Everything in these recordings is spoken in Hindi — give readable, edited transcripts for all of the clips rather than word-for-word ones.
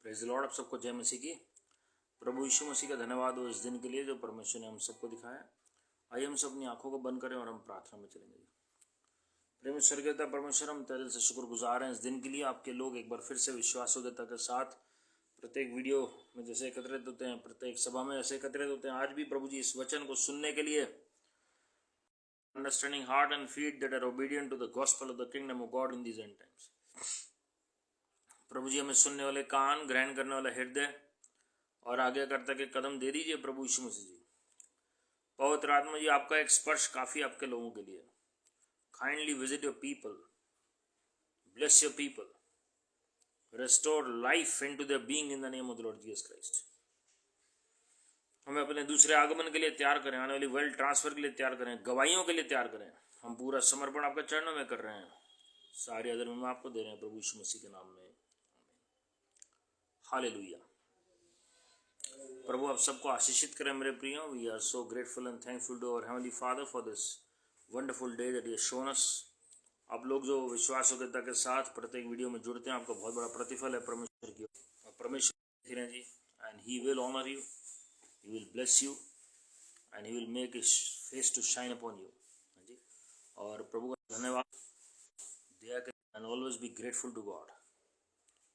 Praise the Lord. आप सबको जय मसीह की। प्रभु यीशु मसीह का धन्यवाद हो इस दिन के लिए जो परमेश्वर ने हम सबको दिखाया। आइए हम सब अपनी आंखों को बंद करें और हम प्रार्थना में चलेंगे। प्रेम स्वर्गीय परमेश्वर, हम तेरे से शुक्रगुजार हैं इस दिन के लिए। आपके लोग एक बार फिर से विश्वासयोग्यता के साथ प्रत्येक वीडियो में जैसे एकत्रित होते हैं, प्रत्येक सभा में ऐसे एकत्रित होते हैं, आज भी प्रभु जी इस वचन को सुनने के लिए understanding heart and feet that are obedient to the gospel of the kingdom of God in these end times. प्रभु जी, हमें सुनने वाले कान, ग्रहण करने वाला हृदय और आगे करता के कदम दे दीजिए प्रभु यीशु मसीह जी। पवित्र आत्मा जी, आपका एक स्पर्श काफी आपके लोगों के लिए। Kindly visit your people, bless your people, restore life into their being in the name of the Lord Jesus Christ. हमें अपने दूसरे आगमन के लिए तैयार करें, आने वाली वर्ल्ड ट्रांसफर के लिए तैयार करें, गवाहियों के लिए तैयार करें। हम पूरा समर्पण आपके चरणों में कर रहे हैं, सारी आदर हम आपको दे रहे हैं प्रभु यीशु मसीह के नाम में, हालेलुया। प्रभु आप सबको आशीषित करें मेरे प्रियो। We are so grateful and thankful to our heavenly Father for this wonderful day that he has shown us. आप लोग जो विश्वासयोग्यता के साथ प्रत्येक वीडियो में जुड़ते हैं, आपका बहुत बड़ा प्रतिफल है परमेश्वर की। और परमेश्वर देख जी, and he will honour you, he will bless you and he will make his face to shine upon you जी। और प्रभु का धन्यवाद दया के and always be grateful to God.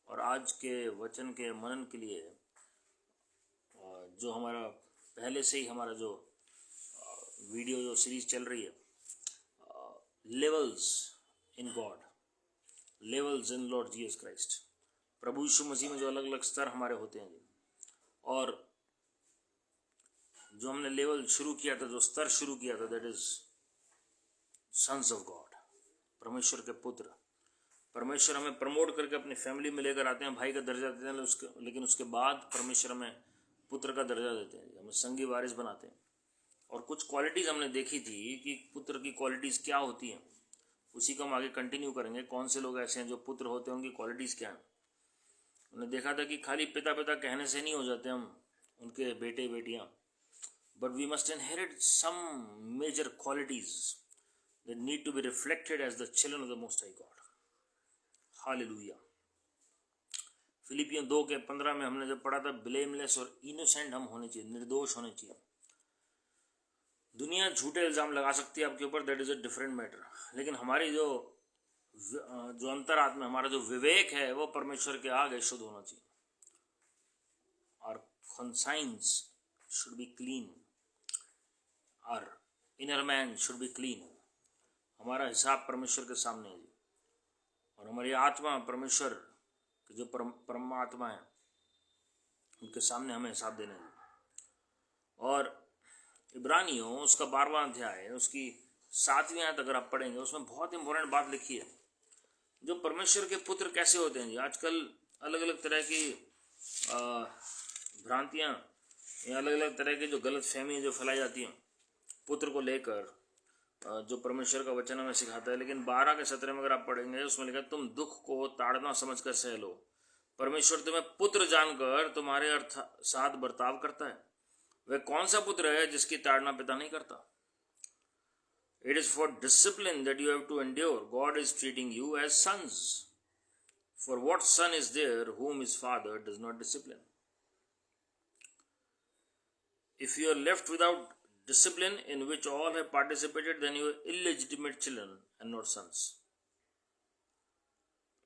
और आज के वचन के मनन के लिए जो हमारा पहले से ही हमारा जो वीडियो जो सीरीज चल रही है, levels in God, levels in Lord Jesus Christ. प्रभु यीशु मसीह में जो अलग अलग स्तर हमारे होते हैं जी, और जो हमने लेवल शुरू किया था, जो स्तर शुरू किया था, that is sons of God, परमेश्वर के पुत्र। परमेश्वर हमें प्रमोट करके अपनी फैमिली में लेकर आते हैं, भाई का दर्जा देते हैं, लेकिन उसके बाद परमेश्वर हमें पुत्र का दर्जा देते हैं, हमें संगी वारिस बनाते हैं। और कुछ क्वालिटीज़ हमने देखी थी कि पुत्र की क्वालिटीज़ क्या होती हैं, उसी को हम आगे कंटिन्यू करेंगे। कौन से लोग ऐसे हैं जो पुत्र होते हैं, उनकी क्वालिटीज़ क्या हैं। हमने देखा था कि खाली पिता पिता कहने से नहीं हो जाते हम उनके बेटे बेटियां, but we must inherit some major qualities that need to be reflected as the children of the most high God, hallelujah. फिलिपियों 2:15 में हमने जब पढ़ा था, ब्लेमलेस और इनोसेंट हम होने चाहिए, निर्दोष होने चाहिए। दुनिया झूठे इल्ज़ाम लगा सकती है आपके ऊपर, that is a different matter, लेकिन हमारी जो अंतरात्मा, हमारा जो विवेक है, वो परमेश्वर के आगे शुद्ध होना चाहिए। और कॉन्साइंस शुड बी क्लीन, और inner man should be clean. हमारा हिसाब परमेश्वर के सामने है, और हमारी आत्मा परमेश्वर के जो परमात्मा है उनके सामने हमें हिसाब देना है। और इब्रानियों उसका 12वां अध्याय, उसकी 7वीं आयत अगर आप पढ़ेंगे, उसमें बहुत इंपॉर्टेंट बात लिखी है, जो परमेश्वर के पुत्र कैसे होते हैं जी। आजकल अलग अलग तरह की भ्रांतियाँ या अलग अलग तरह की जो गलत फहमी जो फैलाई जाती हैं पुत्र को लेकर, जो परमेश्वर का वचन हमें सिखाता है। लेकिन 12 के 17 में अगर आप पढ़ेंगे, उसमें लिखा है, तुम दुख को ताड़ना समझकर सह लो, परमेश्वर तुम्हें पुत्र जानकर तुम्हारे साथ बर्ताव करता है। वह कौन सा पुत्र है जिसकी ताड़ना पिता नहीं करता। It is for discipline that you have to endure. God is treating you as sons. For what son is there whom his father does not discipline? If you are left without discipline in which all have participated, then you are illegitimate children and not sons.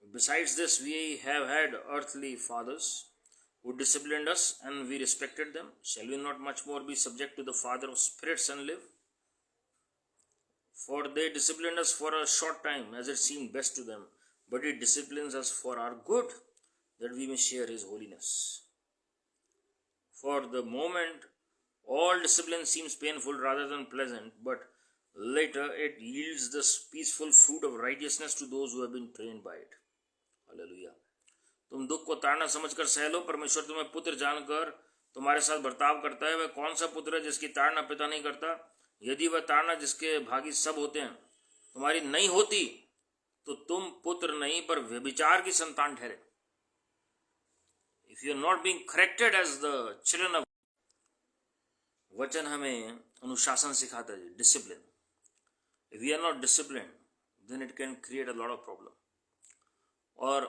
Besides this, we have had earthly fathers who disciplined us and we respected them. Shall we not much more be subject to the Father of spirits and live? For they disciplined us for a short time as it seemed best to them, but he disciplines us for our good, that we may share his holiness. For the moment, all discipline seems painful rather than pleasant, but later it yields the peaceful fruit of righteousness to those who have been trained by it. Hallelujah. तुम दुख को ताड़ना समझकर सह लो, परमेश्वर तुम्हें पुत्र जानकर तुम्हारे साथ बर्ताव करता है। वह कौन सा पुत्र है जिसकी ताड़ना पिता नहीं करता। यदि वह ताड़ना जिसके भागी सब होते हैं तुम्हारी नहीं होती, तो तुम पुत्र नहीं पर व्यभिचार की संतान ठहरे। If you are not being corrected as the children of, वचन हमें अनुशासन सिखाता है, discipline. If you are not discipline, then it can create a lot of problem. और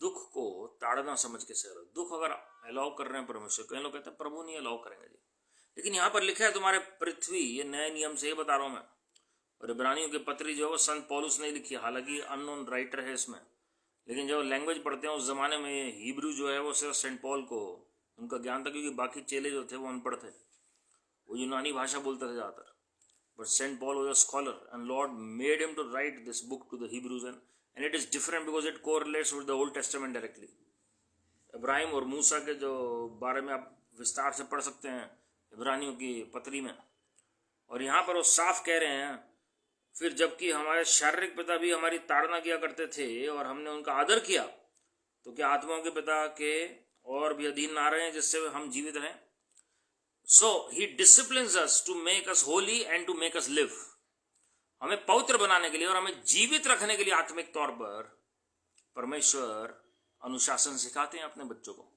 दुख को ताड़ना समझ के सह लो। दुख अगर अलाउ कर रहे हैं परमेश्वर, कई लोग कहते हैं प्रभु नहीं अलाउ करेंगे जी, लेकिन यहाँ पर लिखा है तुम्हारे पृथ्वी, ये नए नियम से ही बता रहा हूँ मैं। और इब्रानियों की पत्री जो है वो संत पौलुस ने लिखी, हालांकि अननोन राइटर है इसमें, लेकिन जब लैंग्वेज पढ़ते हैं उस जमाने में हिब्रू जो है वो सिर्फ सेंट पॉल को उनका ज्ञान था, क्योंकि बाकी चेले जो थे वो अनपढ़ थे, वो यूनानी भाषा बोलते थे ज़्यादातर। But Saint Paul was a scholar and Lord made him to write this book to the Hebrews, and it is different because it correlates with the Old Testament directly. इब्राहिम और मूसा के जो बारे में आप विस्तार से पढ़ सकते हैं इब्रानियों की पत्री में, और यहाँ पर वो साफ कह रहे हैं, फिर जबकि हमारे शारीरिक पिता भी हमारी ताड़ना किया करते थे और हमने उनका आदर किया, तो क्या आत्माओं के पिता के और भी अधीन ना रहे जिससे हम जीवित रहें? So he disciplines us to make us holy and to make us live. हमें पवित्र बनाने के लिए और हमें जीवित रखने के लिए आत्मिक तौर पर परमेश्वर अनुशासन सिखाते हैं अपने बच्चों को।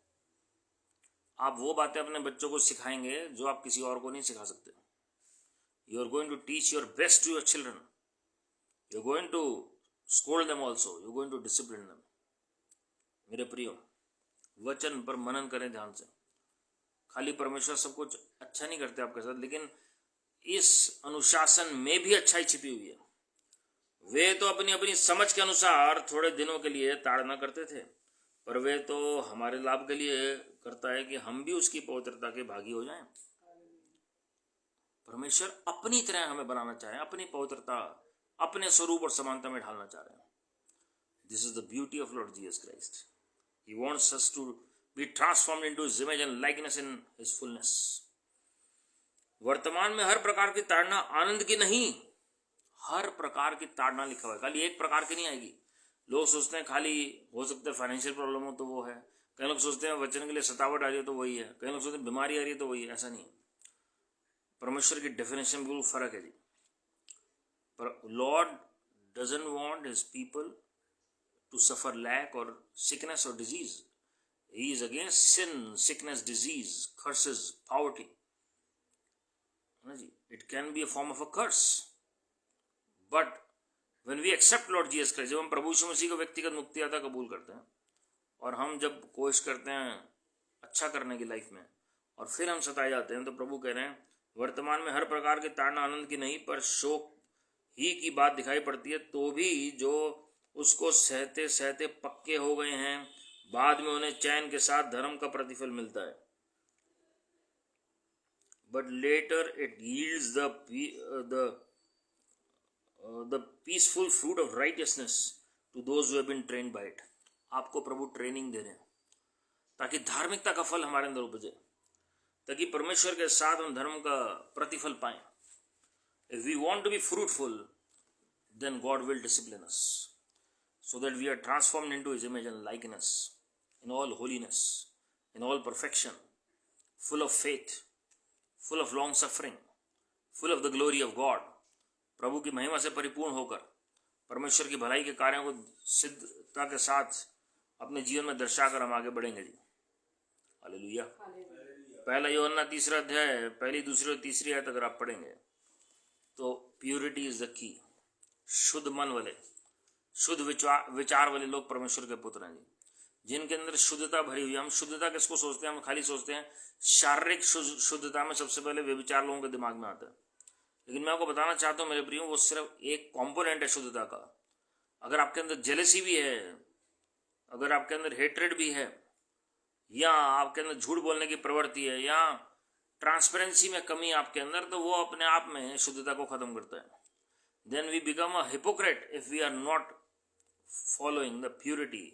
आप वो बातें अपने बच्चों को सिखाएंगे जो आप किसी और को नहीं सिखा सकते। You are going to teach your best to your children. You are going to scold them also. You are going to discipline them. मेरे प्रियो, वचन पर मनन करें ध्यान से। खाली परमेश्वर सब कुछ अच्छा नहीं करते आपके साथ, लेकिन इस अनुशासन में भी अच्छाई छिपी हुई है। वे तो अपनी अपनी समझ के अनुसार थोड़े दिनों के लिए ताड़ना करते थे, पर वे तो हमारे लाभ के लिए करता है कि हम भी उसकी पवित्रता के भागी हो जाएं। परमेश्वर अपनी तरह हमें बनाना चाह रहे हैं, अपनी पवित्रता, अपने स्वरूप और समानता में ढालना चाह रहे हैं। This is the beauty of Lord Jesus Christ. He wants us to be transformed into his image and likeness in his fullness. वर्तमान में हर प्रकार की ताड़ना आनंद की नहीं, हर प्रकार की ताड़ना लिखा हुआ है, खाली एक प्रकार की नहीं आएगी। लोग सोचते हैं खाली हो सकता है फाइनेंशियल प्रॉब्लम हो तो वो है, कई लोग सोचते हैं वचन के लिए सतावट आ रही है तो वही है, कई लोग सोचते हैं बीमारी आ रही है तो वही है। ऐसा नहीं है, परमेश्वर की डेफिनेशन बिल्कुल फर्क है जी। पर Lord doesn't want his people to suffer lack और सिकनेस और disease. He is against sin, sickness, disease, curses, poverty ना जी। It can be a form of a curse, but when we accept Lord Jesus Christ, जब हम प्रभु यीशु मसीह को व्यक्तिगत मुक्तिदाता कबूल करते हैं और हम जब कोशिश करते हैं अच्छा करने की लाइफ में और फिर हम सताए जाते हैं, तो प्रभु कह रहे हैं वर्तमान में हर प्रकार की ताड़ना आनंद की नहीं पर शोक ही की बात दिखाई पड़ती है, तो भी जो उसको सहते सहते पक्के हो गए हैं बाद में उन्हें चैन के साथ धर्म का प्रतिफल मिलता है। But later it yields the peaceful fruit of righteousness to those who have been trained by it. आपको प्रभु ट्रेनिंग दे रहे हैं ताकि धार्मिकता का फल हमारे अंदर उपजे, ताकि परमेश्वर के साथ हम धर्म का प्रतिफल पाएं। If we want to be fruitful, then God will discipline us so that we are transformed into His image and likeness in all holiness, in all perfection, full of faith, full of long suffering, full of the glory of God. प्रभु की महिमा से परिपूर्ण होकर परमेश्वर की भलाई के कार्यों को सिद्धता के साथ अपने जीवन में दर्शाकर हम आगे बढ़ेंगे जी। हालेलुया। पहला यूहन्ना 3 अध्याय पहली, दूसरी और तीसरी आयत अगर आप पढ़ेंगे तो प्यूरिटी इज द की। शुद्ध मन वाले, शुद्ध विचार वाले लोग परमेश्वर के पुत्र हैं जी, जिनके अंदर शुद्धता भरी हुई है। हम शुद्धता किसको सोचते हैं? हम खाली सोचते हैं शारीरिक शुद्धता में सबसे पहले व्यभिचार लोगों के दिमाग में आता है, लेकिन मैं आपको बताना चाहता हूँ मेरे प्रियो, वो सिर्फ एक कंपोनेंट है शुद्धता का। अगर आपके अंदर जेलसी भी है, अगर आपके अंदर हेट्रेड भी है, या आपके अंदर झूठ बोलने की प्रवृत्ति है, या ट्रांसपेरेंसी में कमी आपके अंदर, तो वो अपने आप में शुद्धता को खत्म करता है। Then we become a hypocrite if we are not following the purity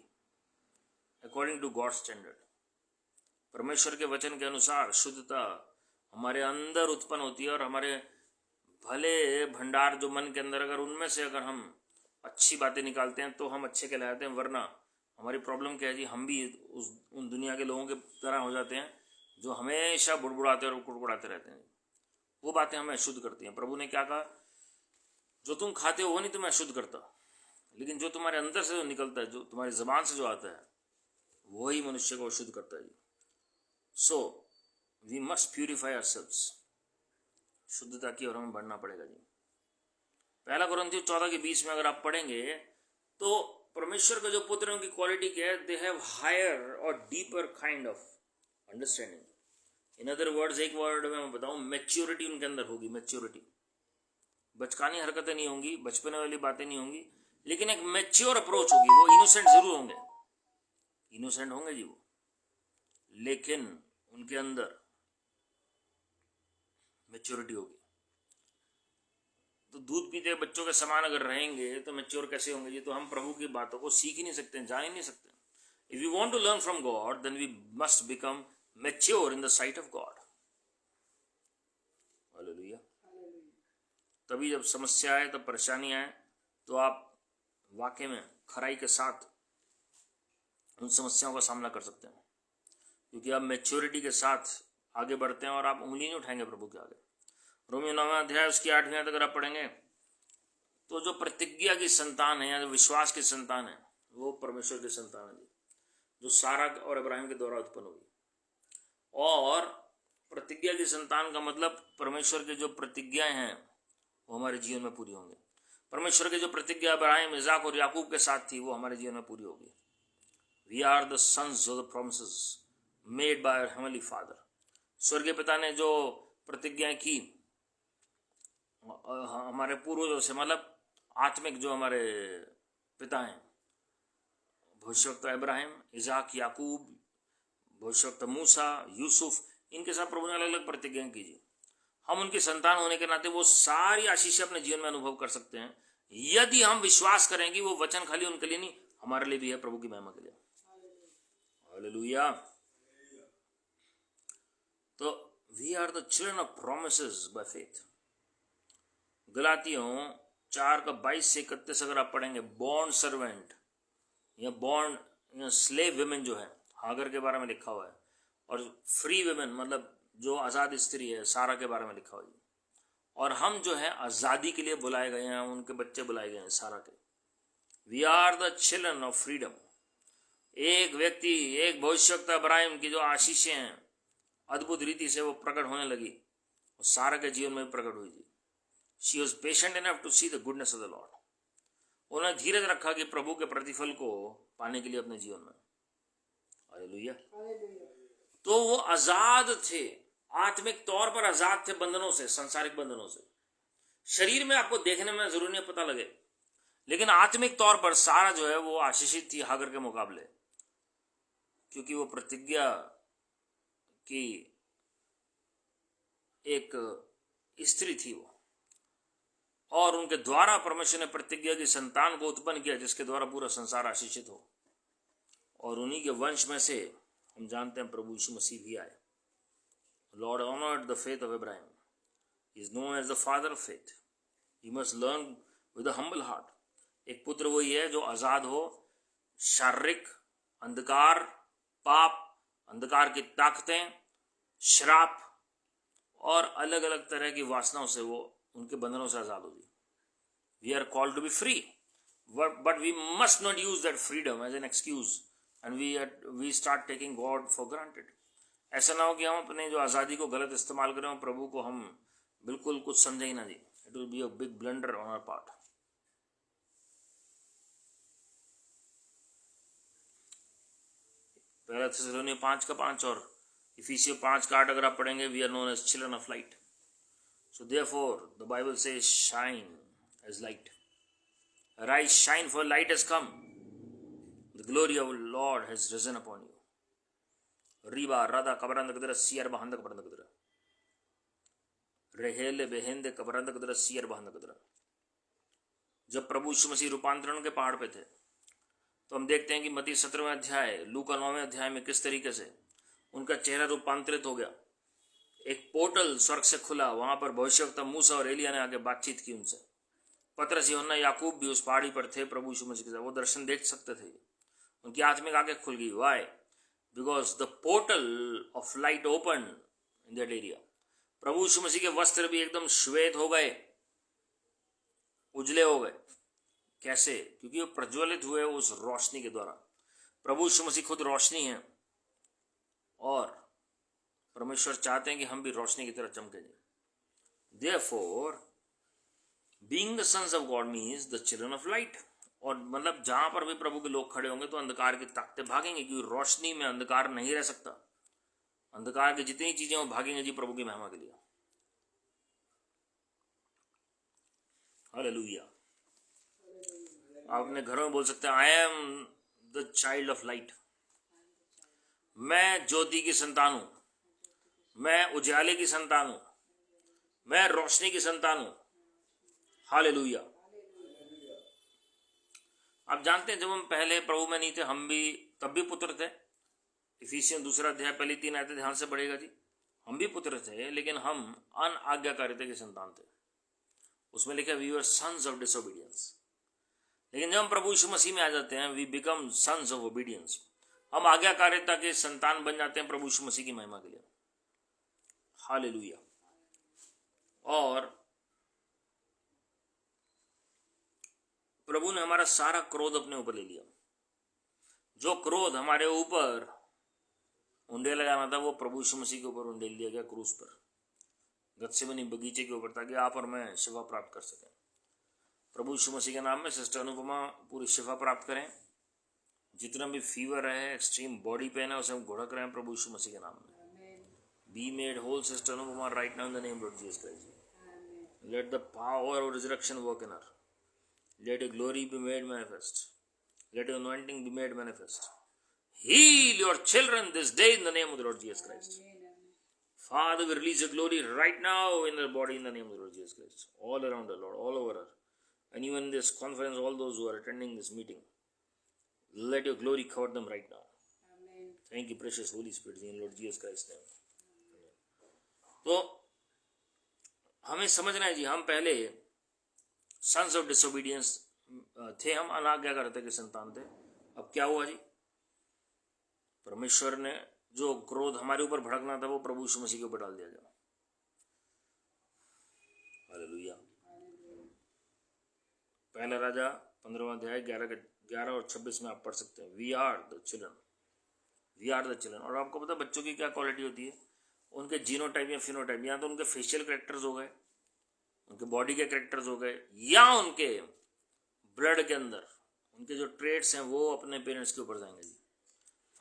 according to God standard. परमेश्वर के वचन के अनुसार शुद्धता हमारे अंदर उत्पन्न होती है, और हमारे भले भंडार जो मन के अंदर, अगर उनमें से अगर हम अच्छी बातें निकालते हैं तो हम अच्छे कहलाते हैं। वरना हमारी प्रॉब्लम क्या है जी, हम भी उन दुनिया के लोगों के तरह हो जाते हैं जो हमेशा बुड़बुड़ाते और कुड़कुड़ाते रहते हैं। वो बातें हमें अशुद्ध करती हैं। प्रभु ने क्या कहा? जो तुम खाते हो वो नहीं तुम्हें अशुद्ध करता, लेकिन जो तुम्हारे अंदर से जो निकलता है, जो तुम्हारी जबान से जो आता है, वही मनुष्य को अशुद्ध करता है। So we must purify ourselves. शुद्धता की ओर हमें बढ़ना पड़ेगा जी। पहला कुरिन्थियों 14 के 20 में अगर आप पढ़ेंगे तो परमेश्वर का जो पुत्र है उनकी क्वालिटी क्या है? दे हैव हायर और deeper kind of understanding. In other words, एक वर्ड में मैं बताऊं, मैच्योरिटी उनके अंदर होगी. मैच्योरिटी, बचकानी हरकतें नहीं होंगी, बचपने वाली बातें नहीं होंगी, लेकिन एक मैच्योर अप्रोच होगी. वो इनोसेंट जरूर होंगे, इनोसेंट होंगे जी वो, लेकिन उनके अंदर मैच्योरिटी होगी. तो दूध पीते बच्चों के समान अगर रहेंगे तो मैच्योर कैसे होंगे जी? तो हम प्रभु की बातों को सीख ही नहीं सकते, जान ही नहीं सकते. If you want to learn from God then we must become mature in the sight of God. Hallelujah. तभी जब समस्या आए, तब परेशानी आए, तो आप वाकई में खराई के साथ उन समस्याओं का सामना कर सकते हैं, क्योंकि आप मैच्योरिटी के साथ आगे बढ़ते हैं और आप उंगली नहीं उठाएंगे प्रभु के आगे. रोमियो 9वां अध्याय उसकी 8वीं आयत अगर आप पढ़ेंगे तो जो प्रतिज्ञा की संतान है या जो विश्वास की संतान है वो परमेश्वर की संतान है, जो सारा और इब्राहिम के द्वारा उत्पन्न हुई. और प्रतिज्ञा की संतान का मतलब परमेश्वर की जो प्रतिज्ञाएं हैं वो हमारे जीवन में पूरी होंगी. परमेश्वर की जो प्रतिज्ञा इब्राहिम, इसाक और याकूब के साथ थी वो हमारे जीवन में पूरी होगी. We are the sons of the promises made by our heavenly Father. स्वर्गीय पिता ने जो प्रतिज्ञाएं की हमारे पूर्वजों से, मतलब आत्मिक जो हमारे पिता हैं, भविष्यवक्ता इब्राहिम, इसाक, याकूब, भविष्यवक्ता मूसा, यूसुफ, इनके साथ प्रभु ने अलग अलग प्रतिज्ञाएं कीजिए. हम उनकी संतान होने के नाते वो सारी आशीषें अपने जीवन में अनुभव कर सकते हैं यदि हम विश्वास करें कि वो वचन खाली उनके लिए नहीं, हमारे लिए भी है, प्रभु की महिमा के लिए. हालेलुया. तो we are the children of promises by faith. गलातियों 4:22-31 अगर आप पढ़ेंगे, बॉन्ड सर्वेंट या बॉन्ड स्लेव विमेन जो है, हागर के बारे में लिखा हुआ है, और फ्री विमेन मतलब जो आज़ाद स्त्री है, सारा के बारे में लिखा हुआ है. और हम जो है आज़ादी के लिए बुलाए गए हैं, उनके बच्चे बुलाए गए हैं सारा के. We are the children of freedom. एक व्यक्ति, एक भविष्यवक्ता इब्राहिम की जो आशीषें हैं अद्भुत रीति से वो प्रकट होने लगी, और सारा के जीवन में प्रकट हुई थी. She was patient enough to see the goodness of the Lord. उन्होंने धीरज रखा कि प्रभु के प्रतिफल को पाने के लिए अपने जीवन में. हालेलुया. तो वो आजाद थे, आत्मिक तौर पर आजाद थे बंधनों से, संसारिक बंधनों से. शरीर में आपको देखने में जरूर नहीं पता लगे, लेकिन आत्मिक तौर पर सारा जो है वो आशीषित थी हागर के मुकाबले, क्योंकि वो प्रतिज्ञा की एक स्त्री थी वो, और उनके द्वारा परमेश्वर ने प्रतिज्ञा की संतान को उत्पन्न किया जिसके द्वारा पूरा संसार आशीषित हो. और उन्हीं के वंश में से हम जानते हैं प्रभु यीशु मसीह भी आए. Lord honoured the faith of Ibrahim, is known as the father of faith. You must learn with a humble heart. एक पुत्र वही है जो आजाद हो शारीरिक अंधकार, पाप, अंधकार की ताकतें, श्राप और अलग अलग तरह की वासनाओं से वो उनके बंधनों से आजाद होगी. We are called to be free, but we must not use that freedom as an excuse and we start taking God for granted. ऐसा ना हो कि हम अपने जो आज़ादी को गलत इस्तेमाल करें और प्रभु को हम बिल्कुल कुछ समझे ही ना जी. It will be a big blunder on our part. पहला थिस्सलुनीय 5:5 और इफिसियों 5:8 अगर आप पढ़ेंगे, we are known as children of light. So therefore, the Bible says, shine as light. Arise, shine, for light has come. The glory of the Lord has risen upon you. Riba, rada, kabaranda kadra, siyar bahanda kabaranda kadra. Rehele, behende, kabaranda kadra, siyar bahanda kadra. जब प्रभु यीशु मसीह रूपांतरण के पहाड़ पे थे तो हम देखते हैं कि मत्ती 17वें अध्याय, लूका 9वें अध्याय में किस तरीके से उनका चेहरा रूपांतरित हो गया. एक पोर्टल स्वर्ग से खुला, वहां पर भविष्यवक्ता मूसा और एलिया ने आके बातचीत की उनसे. पतरस, यूहन्ना, याकूब भी उस पहाड़ी पर थे प्रभु यीशु मसीह के साथ. वो दर्शन देख सकते थे, उनकी आत्मिक आंखें खुल गई. Why? Because the portal of light open in that area. प्रभु यीशु मसीह के वस्त्र भी एकदम श्वेत हो गए, उजले हो गए. कैसे? क्योंकि वो प्रज्वलित हुए उस रोशनी के द्वारा. प्रभु यीशु मसीह खुद रोशनी है और परमेश्वर चाहते हैं कि हम भी रोशनी की तरह चमके जाए. Therefore, being the sons of God means the children of light. और मतलब जहां पर भी प्रभु के लोग खड़े होंगे तो अंधकार की ताकतें भागेंगे, क्योंकि रोशनी में अंधकार नहीं रह सकता। अंधकार की जितनी चीजें वो भागेंगे जी प्रभु की महिमा के लिए। हालेलुया। आप अपने घरों में बोल सकते हैं, I am the child of light. मैं ज्योति की संतान हूं, मैं उजाले की संतान हूं, मैं रोशनी की संतान हूं। हालेलुया। आप जानते हैं जब हम पहले प्रभु में नहीं थे, हम भी तब भी पुत्र थे। इफिसियन 2 अध्याय पहली 3 आयतें ध्यान से पढ़ेगा जी। हम भी पुत्र थे, लेकिन हम अनाज्ञाकारिता के संतान थे। उसमें लिखा we were sons of disobedience. लेकिन जब हम प्रभु यीशु मसीह में आ जाते हैं, we become sons of obedience. हम आज्ञाकारिता के संतान बन जाते हैं प्रभु यीशु मसीह की महिमा के लिए। हालेलुया। और प्रभु ने हमारा सारा क्रोध अपने ऊपर ले लिया। जो क्रोध हमारे ऊपर उंडेल लगाना था, वो प्रभु यीशु मसीह के ऊपर उंडेल दिया गया क्रूस पर, गत्सेमनी बगीचे के ऊपर, ताकि आप और मैं शिफा प्राप्त कर सकें। प्रभु यीशु मसीह के नाम में सिस्टर अनुपमा पूरी शिफा प्राप्त करें। जितना भी फीवर है, एक्सट्रीम बॉडी पेन है, उसे हम घुड़क रहे हैं प्रभु यीशु मसीह के नाम में। Be made whole sister Anupama right now in the name of Jesus Christ. Let the power of resurrection work in her. Let your glory be made manifest. Let your anointing be made manifest. Heal your children this day in the name of the Lord Jesus Christ. Father, we release your glory right now in their body in the name of the Lord Jesus Christ. All around her, Lord, all over her. And even this conference, all those who are attending this meeting, let your glory cover them right now. Amen. Thank you, precious Holy Spirit, in Lord Jesus Christ's name. तो हमें समझना है जी, हम पहले सन्स ऑफ डिसोबीडियंस थे, हम अनाज्ञाकारिता के संतान थे। अब क्या हुआ जी? परमेश्वर ने जो क्रोध हमारे ऊपर भड़कना था, वो प्रभु यीशु मसीह के ऊपर डाल दिया गया। हालेलुया। पहला राजा 15वां अध्याय 11 और 26 में आप पढ़ सकते हैं। We are the children, we are the children. और आपको पता है बच्चों की क्या क्वालिटी होती है? उनके जीनोटाइप या फिनोटाइप, या तो उनके फेशियल कैरेक्टर्स हो गए, उनके बॉडी के कैरेक्टर्स हो गए, या उनके ब्लड के अंदर उनके जो ट्रेड्स हैं वो अपने पेरेंट्स के ऊपर जाएंगे जी।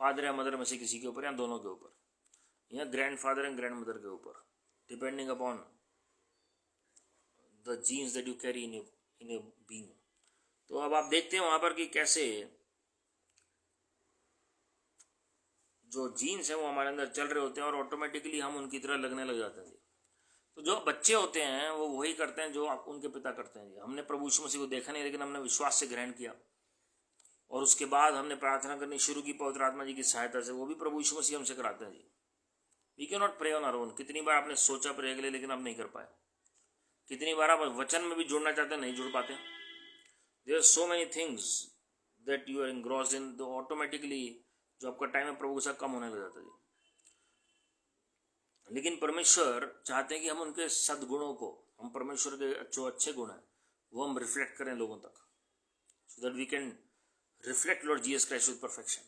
फादर या मदर में से किसी के ऊपर, या दोनों के ऊपर, या grand father and grand mother के ऊपर, depending upon the genes that you carry in a being. तो अब आप देखते हैं वहां पर कि कैसे जो जीन्स हैं वो हमारे अंदर चल रहे होते हैं और ऑटोमेटिकली हम उनकी तरह लगने लग जाते हैं जी। तो जो बच्चे होते हैं वो वही करते हैं जो आप उनके पिता करते हैं जी। हमने प्रभु यीशु मसीह को देखा नहीं, लेकिन हमने विश्वास से ग्रहण किया, और उसके बाद हमने प्रार्थना करनी शुरू की पवित्र आत्मा जी की सहायता से। वो भी प्रभु यीशु मसीह हमसे कराते हैं जी। We can not pray on our own. कितनी बार आपने सोचा प्रे के लिए, लेकिन आप नहीं कर पाए। कितनी बार आप वचन में भी जुड़ना चाहते हैं, नहीं जुड़ पाते। There are so many things that you are engrossed in, तो ऑटोमेटिकली जो आपका टाइम है प्रभु के साथ कम होने लग जाता है जी। लेकिन परमेश्वर चाहते हैं कि हम उनके सद्गुणों को, हम परमेश्वर के जो अच्छे गुण हैं वो हम रिफ्लेक्ट करें लोगों तक, so that we can reflect Lord Jesus Christ with perfection.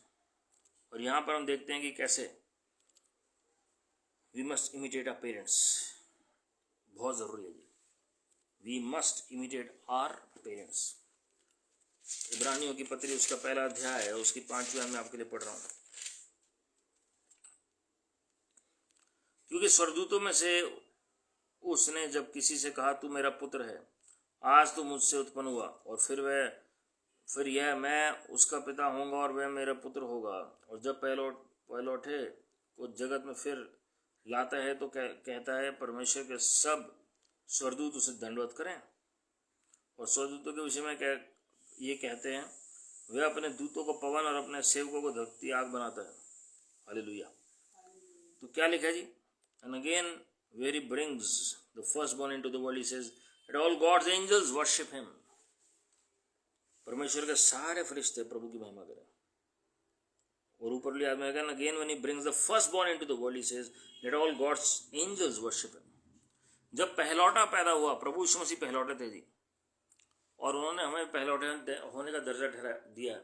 और यहाँ पर हम देखते हैं कि कैसे we must imitate our parents. बहुत ज़रूरी है जी, we must imitate our parents. इब्रानियों की पत्री उसका पहला अध्याय है, उसकी 5वीं मैं आपके लिए पढ़ रहा हूँ। क्योंकि स्वर्गदूतों में से उसने जब किसी से कहा तू मेरा पुत्र है, आज तू मुझसे उत्पन्न हुआ, और फिर यह मैं उसका पिता होऊंगा और वह मेरा पुत्र होगा। और जब पहलौठे को जगत में फिर लाता है तो कहता है परमेश्वर के सब स्वर्गदूत उसे दंडवत करें। और स्वर्गदूतों के विषय में ये कहते हैं, वह अपने दूतों को पवन और अपने सेवकों को धरती आग बनाता है। हालेलुया। तो क्या लिखा है जी? And again, where he brings the firstborn into the world, he says that all God's angels worship him. परमेश्वर के सारे फरिश्ते प्रभु की महिमा करें। और ऊपर लिया में again when he brings the firstborn into the world, he says that all God's angels worship him. जब पहलौठा पैदा हुआ, प्रभु यीशु मसीह पहलौठे थे जी, और उन्होंने हमें पहलौठे होने का दर्जा ठहरा दिया।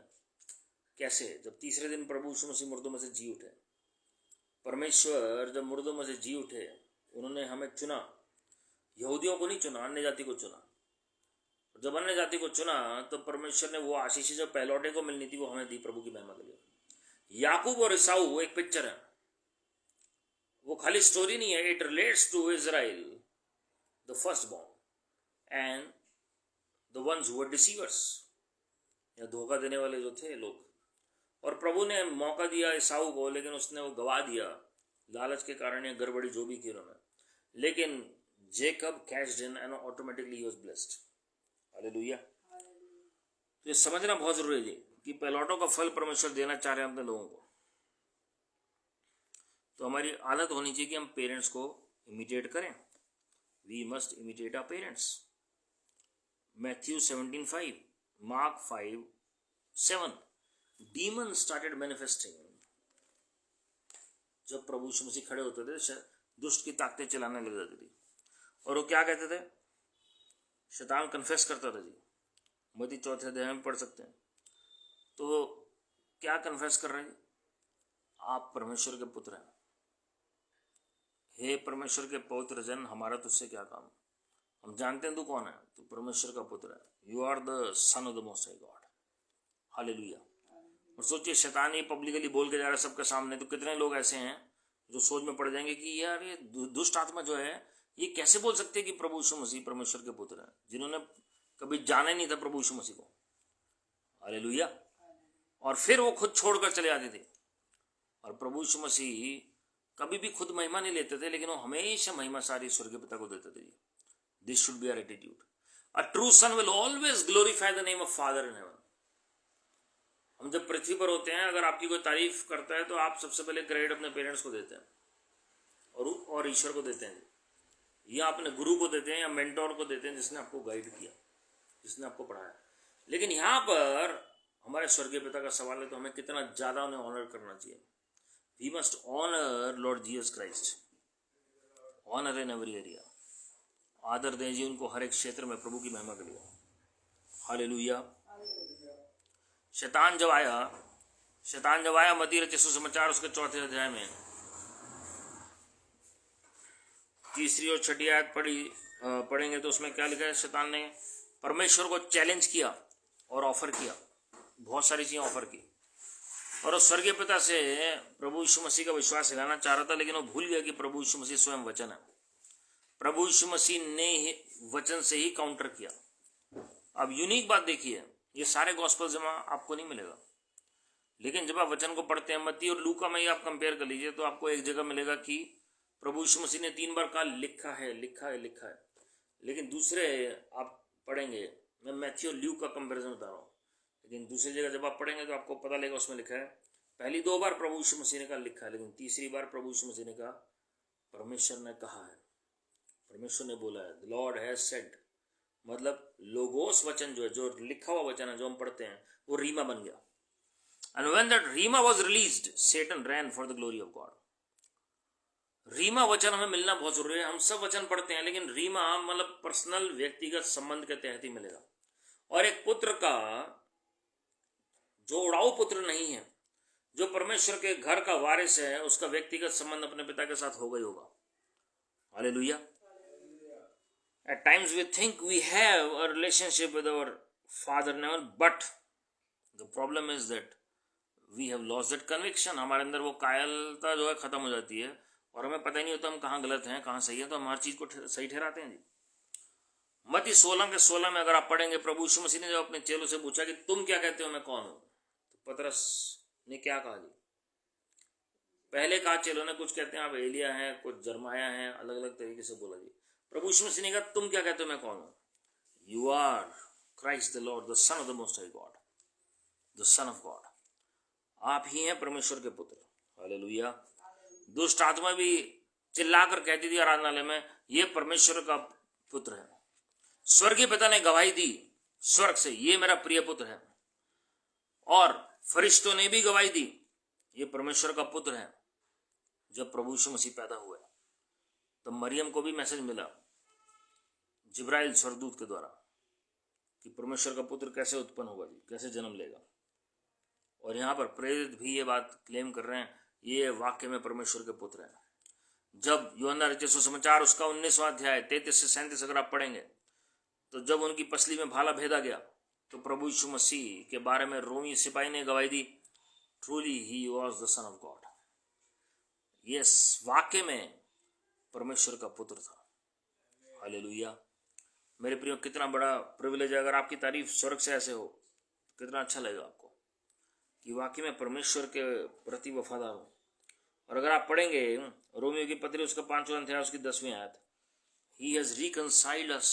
कैसे? जब तीसरे दिन प्रभु यीशु मसीह मुर्दों में से जी उठे। परमेश्वर जब मुर्दों में से जी उठे, उन्होंने हमें चुना। यहूदियों को नहीं चुना, अन्य जाति को चुना। जब अन्य जाति को चुना तो परमेश्वर ने वो आशीष जो पहलौठे को मिलनी थी वो हमें दी, प्रभु की महिमा के लिए। याकूब और ईसाऊ एक पिक्चर है, वो खाली स्टोरी नहीं है, it relates to Israel the first born and the ones who were deceivers, या धोखा देने वाले जो थे लोग। और प्रभु ने मौका दिया ईसाऊ को, लेकिन उसने वो गवा दिया लालच के कारण या गड़बड़ी जो भी की उन्होंने। लेकिन Jacob cached in and automatically he was blessed. Hallelujah. तो ये समझना बहुत जरूरी है जी कि पहलौठों का फल परमेश्वर देना चाह रहे हैं अपने लोगों को। तो हमारी आदत होनी चाहिए कि हम पेरेंट्स को इमिटेट करें। We must imitate our parents. Matthew 17:5, Mark 5:7, demon started manifesting. जब प्रभु यीशु मसीह खड़े होते थे, दुष्ट की ताकतें चलाने लग जाती थी। और वो क्या कहते थे? शैतान कन्फेस करता था जी, मत्ती 4 अध्याय में पढ़ सकते हैं। तो क्या कन्फेस कर रहे हैं? आप परमेश्वर के पुत्र हैं। हे परमेश्वर के पवित्र जन, हमारा तुझसे क्या काम? हम जानते हैं तू कौन है, तू परमेश्वर का पुत्र है। You are the son of the most high God. Hallelujah. और सोचिए, शैतान ये पब्लिकली बोल के जा रहा है सबके सामने, तो कितने लोग ऐसे हैं जो सोच में पड़ जाएंगे कि यार ये दुष्ट आत्मा जो है ये कैसे बोल सकते हैं कि प्रभु यीशु मसीह परमेश्वर के पुत्र हैं, जिन्होंने कभी जाना ही नहीं था प्रभु यीशु मसीह को। हालेलुया। और फिर वो खुद छोड़कर चले आते थे। और प्रभु यीशु मसीह कभी भी खुद महिमा नहीं लेते थे, लेकिन वो हमेशा महिमा सारी स्वर्गीय पिता को देते थे। This should be our attitude. A true son will always glorify the name of father in heaven. हम जब पृथ्वी पर होते हैं, अगर आपकी कोई तारीफ करता है तो आप सबसे पहले क्रेडिट अपने पेरेंट्स को देते हैं और ईश्वर को देते हैं, या अपने गुरु को देते हैं, या मेंटोर को देते हैं जिसने आपको गाइड किया, जिसने आपको पढ़ाया। लेकिन यहाँ पर हमारे स्वर्गीय पिता का सवाल है, तो हमें कितना ज्यादा उन्हें ऑनर करना चाहिए। We must honour Lord Jesus Christ, honour in every area. आदर दें जी उनको हर एक क्षेत्र में प्रभु की महिमा के लिए। हालेलुया। शैतान जब आया मत्ती रचित सुसमाचार उसके 4 अध्याय में 3 और 6 आयत पढ़ेंगे तो उसमें क्या लिखा है? शैतान ने परमेश्वर को चैलेंज किया और ऑफर किया, बहुत सारी चीजें ऑफर की, और उस स्वर्गीय पिता से प्रभु यीशु मसीह का विश्वास दिलाना चाह रहा था। लेकिन वो भूल गया कि प्रभु यीशु मसीह स्वयं वचन है। प्रभु यीशु मसीह ने वचन से ही काउंटर किया। अब यूनिक बात देखिए, ये सारे गॉस्पेल जमा आपको नहीं मिलेगा, लेकिन जब आप वचन को पढ़ते हैं, मत्ती और लूका में आप कंपेयर कर लीजिए, तो आपको एक जगह मिलेगा कि प्रभु यीशु मसीह ने 3 बार कहा लिखा है, लिखा है, लिखा है। लेकिन दूसरे आप पढ़ेंगे, मैं मैथ्यू और ल्यूक का कंपेरिजन बता रहा हूँ, लेकिन दूसरी जगह जब आप पढ़ेंगे तो आपको पता लगेगा उसमें लिखा है, पहली 2 बार प्रभु यीशु मसीह ने कहा लिखा है, लेकिन तीसरी बार प्रभु यीशु मसीह ने कहा परमेश्वर ने कहा है, परमेश्वर ने बोला है। द लॉर्ड हैज सेड, मतलब लोगोस वचन जो है, जो लिखा हुआ वचन है जो हम पढ़ते हैं, वो रीमा बन गया। And when that rhema was released, Satan ran for the glory of God. Rhema वचन हमें मिलना बहुत जरूरी है। हम सब वचन पढ़ते हैं, लेकिन रीमा मतलब पर्सनल व्यक्तिगत संबंध के तहत ही मिलेगा। और एक पुत्र का जो उड़ाऊ पुत्र नहीं है, जो परमेश्वर के घर का वारिस है, उसका व्यक्तिगत संबंध अपने पिता के साथ होगा ही होगा। Hallelujah. At times we think we have a relationship with our father in heaven, but the problem is that we have lost that conviction. हमारे अंदर वो कायलता जो है खत्म हो जाती है, और हमें पता ही नहीं होता हम कहाँ गलत हैं कहाँ सही है, तो हम हर चीज को सही ठहराते हैं जी। मत्ती 16 में अगर आप पढ़ेंगे, प्रभु यीशु मसीह ने जब अपने चेलों से पूछा कि तुम क्या कहते हो मैं कौन हूं, तो पतरस ने क्या कहा जी? पहले कहा चेलों ने, कुछ कहते हैं आप एलिया हैं, कुछ जरमाया हैं, अलग अलग तरीके से बोला जी। प्रभु यीशु मसीह ने कहा तुम क्या कहते हो मैं कौन हूं? You are Christ the Lord, the son of the most high God, the son of God. आप ही हैं परमेश्वर के पुत्र। हालेलुया। दुष्ट आत्मा भी चिल्लाकर कहती थी आराधनालय में, ये परमेश्वर का पुत्र है। स्वर्गीय पिता ने गवाही दी स्वर्ग से, ये मेरा प्रिय पुत्र है। और फरिश्तों ने भी गवाही दी, ये परमेश्वर का पुत्र है। जब प्रभु यीशु मसीह पैदा हुए तो मरियम को भी मैसेज मिला जिब्राइल स्वर्गदूत के द्वारा कि परमेश्वर का पुत्र कैसे उत्पन्न होगा जी, कैसे जन्म लेगा। और यहाँ पर प्रेरित भी ये बात क्लेम कर रहे हैं, ये वाक्य में परमेश्वर के पुत्र है। जब यूहन्ना रचित सुसमाचार उसका 19वां अध्याय 33 से 37 अगर आप पढ़ेंगे, तो जब उनकी पसली में भाला भेदा गया तो प्रभु यीशु मसीह के बारे में रोमी सिपाही ने गवाही दी, truly he was the son of God. Yes, वाकई में परमेश्वर का पुत्र था। हालेलुया। मेरे प्रियो, कितना बड़ा प्रिविलेज है अगर आपकी तारीफ स्वर्ग से ऐसे हो, कितना अच्छा लगेगा आपको कि वाकई में परमेश्वर के प्रति वफादार हो। और अगर आप पढ़ेंगे रोमियो की पत्री उसका 5वां अध्याय उसकी 10वीं आयत, he has reconciled us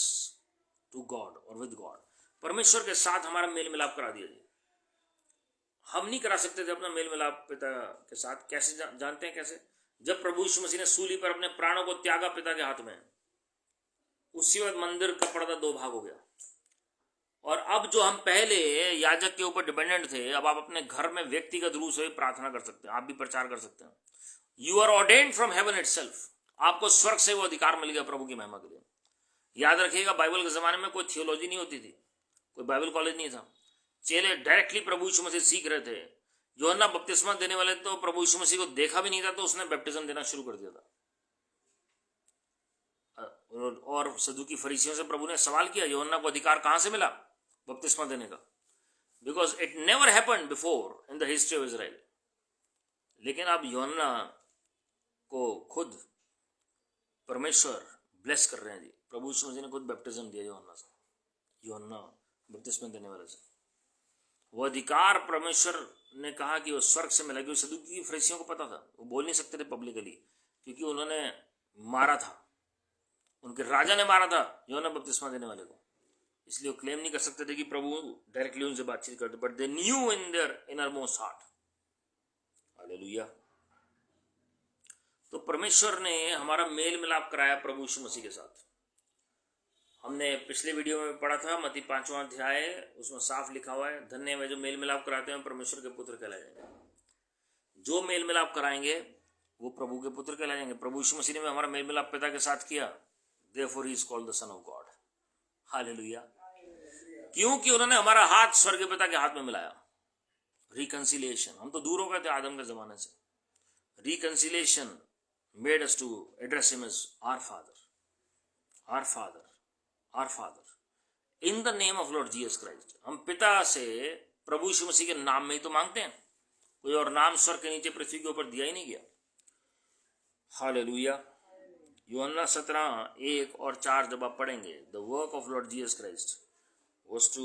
to God और विद गॉड। परमेश्वर के साथ हमारा मेल मिलाप करा दिया जी। हम नहीं करा सकते थे अपना मेल मिलाप पिता के साथ। कैसे जानते हैं कैसे? जब प्रभु यीशु मसीह ने सूली पर अपने प्राणों को त्यागा पिता के हाथ में, उसी वक्त मंदिर का पर्दा 2 भाग हो गया। और अब जो हम पहले याजक के ऊपर डिपेंडेंट थे, अब आप अपने घर में व्यक्तिगत रूप से प्रार्थना कर सकते हैं, आप भी प्रचार कर सकते हैं। You are ordained from heaven itself. आपको स्वर्ग से वो अधिकार मिल गया प्रभु की महिमा के लिए। याद रखिएगा, बाइबल के जमाने में कोई थियोलॉजी नहीं होती थी, कोई बाइबल कॉलेज नहीं था। चेले डायरेक्टली प्रभु यीशु मसीह सीख रहे थे। यूहन्ना बपतिस्मा देने वाले तो प्रभु यीशु मसीह को देखा भी नहीं था, तो उसने बैप्टिज्म देना शुरू कर दिया था। और सदूकी फरीसियों से प्रभु ने सवाल किया, यूहन्ना को अधिकार कहां से मिला बपतिस्मा देने का? Because it never happened before in the history of Israel. लेकिन अब यूहन्ना को खुद परमेश्वर ब्लेस कर रहे हैं जी। प्रभु यीशु मसीह ने खुद बैप्टिज्म दिया यूहन्ना बपतिस्मा देने वाले से। वो अधिकार परमेश्वर ने कहा कि वो स्वर्ग से मिला। क्योंकि सदूकी फरीसियों को पता था, वो बोल नहीं सकते थे पब्लिकली, क्योंकि उन्होंने मारा था, उनके राजा ने मारा था यूहन्ना बपतिस्मा देने वाले को। इसलिए वो क्लेम नहीं कर सकते थे कि प्रभु डायरेक्टली उनसे बातचीत करते, but they new in their innermost heart. Hallelujah. तो परमेश्वर ने हमारा मेल मिलाप कराया प्रभु यीशु मसीह के साथ। हमने पिछले वीडियो में पढ़ा था मत्ती 5वां अध्याय, उसमें साफ लिखा हुआ है, धन्य वे जो मेल मिलाप कराते हैं परमेश्वर के पुत्र कहलाए जाएंगे। जो मेल मिलाप कराएंगे वो प्रभु के पुत्र कहलाए जाएंगे। प्रभु यीशु मसीह ने हमारा मेल मिलाप पिता के साथ किया, therefore he is called the son of God। Hallelujah. क्योंकि उन्होंने हमारा हाथ स्वर्ग पिता के हाथ में मिलाया। रिकंसिलिएशन, हम तो दूर हो गए थे आदम के जमाने से। Reconciliation made us to address him as our father, our father, our father in the name of Lord Jesus Christ. हम पिता से प्रभु यीशु मसीह के नाम में ही तो मांगते हैं, कोई और नाम स्वर्ग के नीचे पृथ्वी के ऊपर दिया ही नहीं गया। हालेलुया। यूहन्ना 17:1 और 4 जब आप पढ़ेंगे, the work of Lord Jesus Christ was to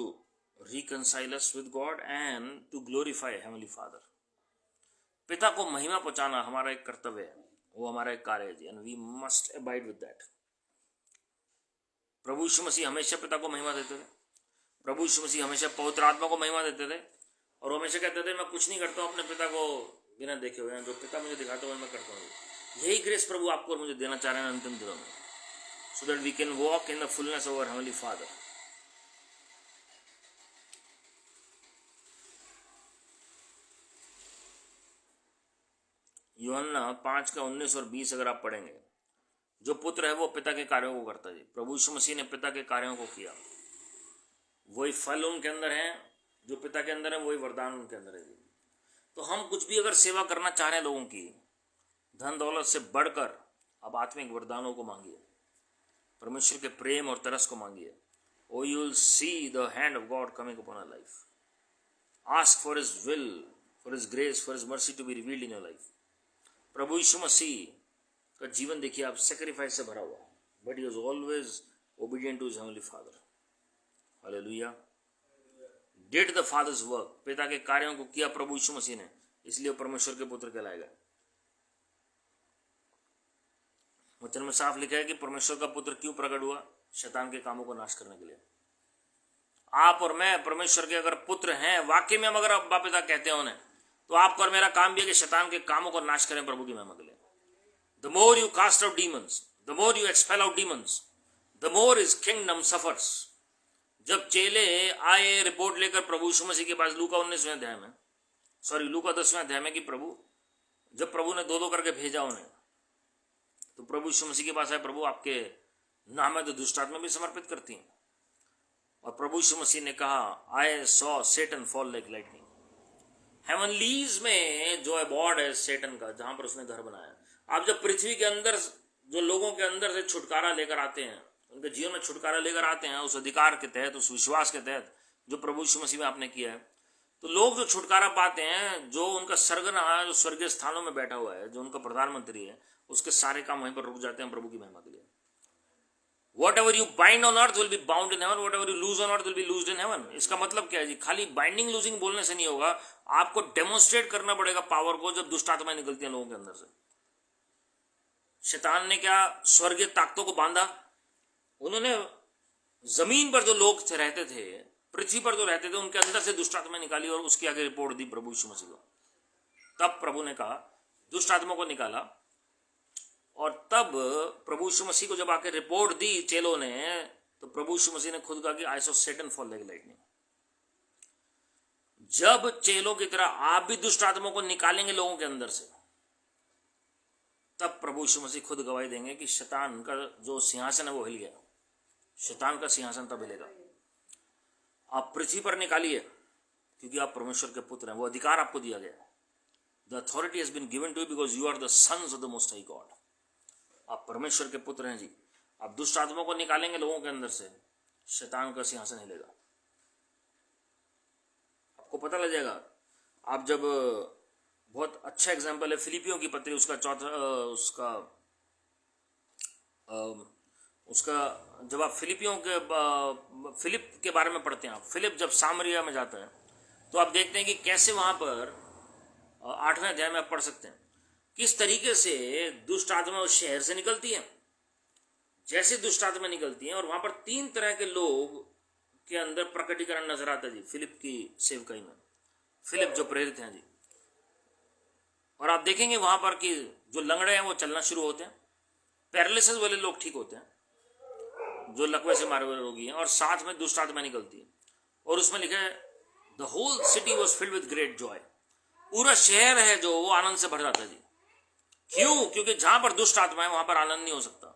reconcile us with God and to glorify heavenly father. पिता को महिमा पहुंचाना हमारा एक कर्तव्य है, वो हमारा एक कार्य है, and we must abide with that. प्रभु यीशु मसीह हमेशा पिता को महिमा देते थे। प्रभु यीशु मसीह हमेशा पवित्र आत्मा को महिमा देते थे, और हमेशा कहते थे मैं कुछ नहीं करता हूँ अपने पिता को बिना देखे हुए, जो पिता मुझे दिखाता है मैं करता हूँ। यही ग्रेस प्रभु आपको और मुझे देना चाह रहे हैं अंतिम दिनों में, so that we can walk in the fullness of our heavenly father. यूहन्ना 5:19 और 20 अगर आप पढ़ेंगे, जो पुत्र है वो पिता के कार्यों को करता है। प्रभु यीशु मसीह ने पिता के कार्यों को किया, वही फल उनके अंदर है जो पिता के अंदर है, वही वरदान उनके अंदर है। तो हम कुछ भी अगर सेवा करना चाह रहे हैं लोगों की, धन दौलत से बढ़कर अब आत्मिक वरदानों को मांगिए, परमेश्वर के प्रेम और तरस को मांगिए। Oh you will see the hand of God coming upon our life. Ask for his will, for his grace, for his mercy to be revealed in your life. प्रभु यीशु मसीह का जीवन देखिए आप, सेक्रीफाइस से भरा हुआ, but he was always obedient to his heavenly father. Hallelujah. Did the father's work, पिता के कार्यों को किया प्रभु यीशु मसीह ने, इसलिए परमेश्वर के पुत्र कहलाए गए। वचन में साफ लिखा है कि परमेश्वर का पुत्र क्यों प्रकट हुआ? शैतान के कामों को नाश करने के लिए। आप और मैं परमेश्वर के अगर पुत्र हैं, वाकई में हम अगर अब्बा पिता कहते हैं उन्हें, तो आपका और मेरा काम भी है कि शैतान के कामों को नाश करें प्रभु की महिमा के लिए। The more you cast out demons, the more you expel out demons, the more is kingdom suffers. जब चेले आए रिपोर्ट लेकर प्रभु यीशु मसीह के पास लूका 19वें अध्याय में, लूका 10वें अध्याय में, कि जब प्रभु ने 2-2 करके भेजा उन्हें, तो प्रभु यीशु मसीह के पास आए, प्रभु आपके नाम में तो दुष्ट आत्मा भी समर्पित करती हैं। और प्रभु यीशु मसीह ने कहा, I saw Satan fall like lightning. Heavenlies में जो अबॉर्ड है सेटन का, जहां पर उसने घर बनाया। आप जब पृथ्वी के अंदर जो लोगों के अंदर से छुटकारा लेकर आते हैं, उनके जीवन में छुटकारा लेकर आते हैं उस अधिकार के तहत, उस विश्वास के तहत जो प्रभु यीशु मसीह में आपने किया है, तो लोग जो छुटकारा पाते हैं, जो उनका सरगना जो स्वर्गीय स्थानों में बैठा हुआ है, जो उनका प्रधानमंत्री है, उसके सारे काम वहीं पर रुक जाते हैं प्रभु की महिमा के लिए। Whatever you bind on earth will be bound in heaven, whatever you lose on earth will be loosed in heaven। इसका मतलब क्या है जी? खाली बाइंडिंग लूजिंग बोलने से नहीं होगा, आपको डेमोन्स्ट्रेट करना पड़ेगा पावर को जब दुष्ट आत्माएं निकलती हैं लोगों के अंदर से। शैतान ने क्या स्वर्गीय ताकतों को बांधा? उन्होंने जमीन पर जो लोग रहते थे, पृथ्वी पर जो रहते थे, उनके अंदर से दुष्ट आत्माएं निकाली और उसकी आगे रिपोर्ट दी प्रभु यीशु मसीह को। तब प्रभु ने कहा दुष्ट आत्मा को निकाला, और तब प्रभु यीशु मसीह को जब आके रिपोर्ट दी चेलों ने, तो प्रभु यीशु मसीह ने खुद कहा कि I saw Satan fall like lightning. जब चेलों की तरह आप भी दुष्ट आत्माओं को निकालेंगे लोगों के अंदर से, तब प्रभु यीशु मसीह खुद गवाही देंगे कि शैतान का जो सिंहासन है वो हिल गया। शैतान का सिंहासन तब हिलेगा। आप पृथ्वी पर निकालिए क्योंकि आप परमेश्वर के पुत्र हैं, वो अधिकार आपको दिया गया है। The authority has been given to you because you are the sons of the most high God. आप परमेश्वर के पुत्र हैं जी। आप दुष्ट आत्माओं को निकालेंगे लोगों के अंदर से, शैतान का सिंहासन हिलेगा। आपको पता लग जाएगा। आप जब, बहुत अच्छा एग्जाम्पल है फिलिपियों की पत्री, उसका जब आप फिलिप के बारे में पढ़ते हैं, आप फिलिप जब सामरिया में जाता है तो आप देखते हैं कि कैसे वहां पर 8वें अध्याय में आप पढ़ सकते हैं किस तरीके से दुष्ट आत्मा उस शहर से निकलती है। जैसे दुष्ट आत्मा निकलती हैं और वहां पर 3 तरह के लोग के अंदर प्रकटीकरण नजर आता है जी फिलिप की सेवकाई में। फिलिप जो प्रेरित हैं जी, और आप देखेंगे वहां पर कि जो लंगड़े हैं वो चलना शुरू होते हैं, पैरालिसिस वाले लोग ठीक होते हैं, जो लकवे से मारे हुए रोगी हैं, और साथ में दुष्ट आत्मा निकलती है। और उसमें लिखा है the whole city was filled with great joy. पूरा शहर है जो वो आनंद से भर जाता है जी। क्यों? क्योंकि जहां पर दुष्ट आत्मा है वहां पर आनंद नहीं हो सकता,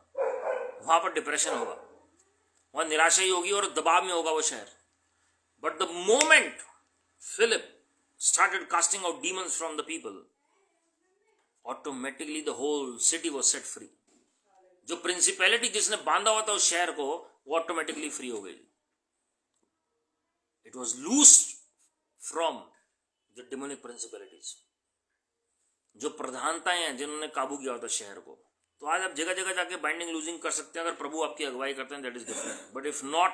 वहां पर डिप्रेशन होगा, वहां निराशा ही होगी और दबाव में होगा वो शहर। But the moment Philip started casting out demons from the people, automatically the whole city was set free. जो प्रिंसिपैलिटी जिसने बांधा हुआ था उस शहर को, वो ऑटोमेटिकली फ्री हो गई। It was लूज्ड from the demonic principalities, जो प्रधानताएं हैं जिन्होंने काबू किया होता शहर को। तो आज आप जगह जगह जाके बाइंडिंग लूजिंग कर सकते हैं अगर प्रभु आपकी अगुवाई करते हैं, that is different. But if not,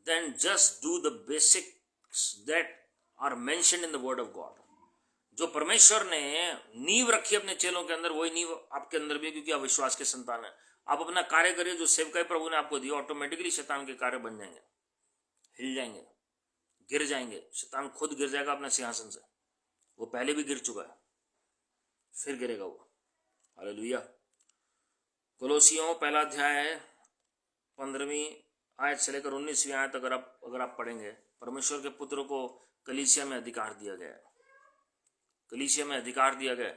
then just do the basics that are mentioned in the word of God. जो परमेश्वर ने नींव रखी अपने चेलों के अंदर, वही नींव आपके अंदर भी, क्योंकि आप विश्वास के संतान हैं। आप अपना कार्य करिए जो सेवकाई प्रभु ने आपको दी, ऑटोमेटिकली शैतान के कार्य बन जाएंगे, हिल जाएंगे, गिर जाएंगे। शैतान खुद गिर जाएगा अपने सिंहासन से। वो पहले भी गिर चुका है, फिर गिरेगा वो। हालेलुया। कोलोसियों 1 अध्याय 15वीं आयत से लेकर 19वीं आयत अगर आप पढ़ेंगे, परमेश्वर के पुत्र को कलीसिया में अधिकार दिया गया है। कलीसिया में अधिकार दिया गया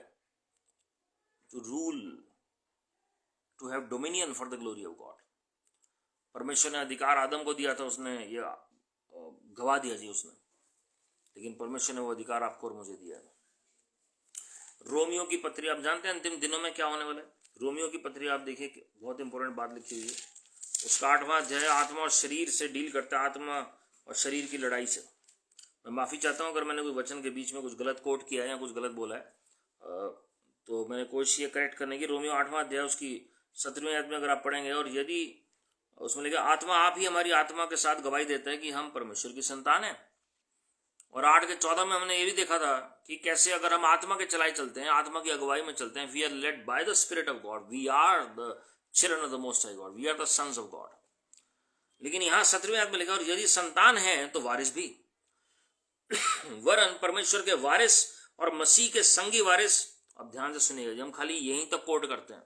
to rule, to have dominion for the glory of God. परमेश्वर ने अधिकार आदम को दिया था, उसने ये गवा दिया जी उसने, लेकिन परमेश्वर ने वो अधिकार आपको और मुझे दिया है। रोमियो की पत्री आप जानते हैं अंतिम दिनों में क्या होने वाला है। रोमियो की पत्री आप देखिए, बहुत इंपॉर्टेंट बात लिखी हुई है। उसका 8वां अध्याय आत्मा और शरीर से डील करता है, आत्मा और शरीर की लड़ाई से। मैं माफ़ी चाहता हूँ अगर मैंने कोई वचन के बीच में कुछ गलत कोट किया है या कुछ गलत बोला है, तो मैंने कोशिश ये करेक्ट करने की। रोमियो 8वां अध्याय उसकी 17वीं आयत में अगर आप पढ़ेंगे, और यदि उसमें लिखा आत्मा आप ही हमारी आत्मा के साथ गवाही देता है कि हम परमेश्वर की संतान हैं। और 8 के 14 में हमने ये भी देखा था कि कैसे अगर हम आत्मा के चलाए चलते हैं, आत्मा की अगुवाई में चलते हैं, we are led by the spirit of God, we are the children of the most high God, we are the sons of God. लेकिन यहाँ 17वीं आयत में लिखा और यदि संतान है तो वारिस भी, वरन परमेश्वर के वारिस और मसीह के संगी वारिस। अब ध्यान से सुनिएगा, हम खाली यहीं तक कोट करते हैं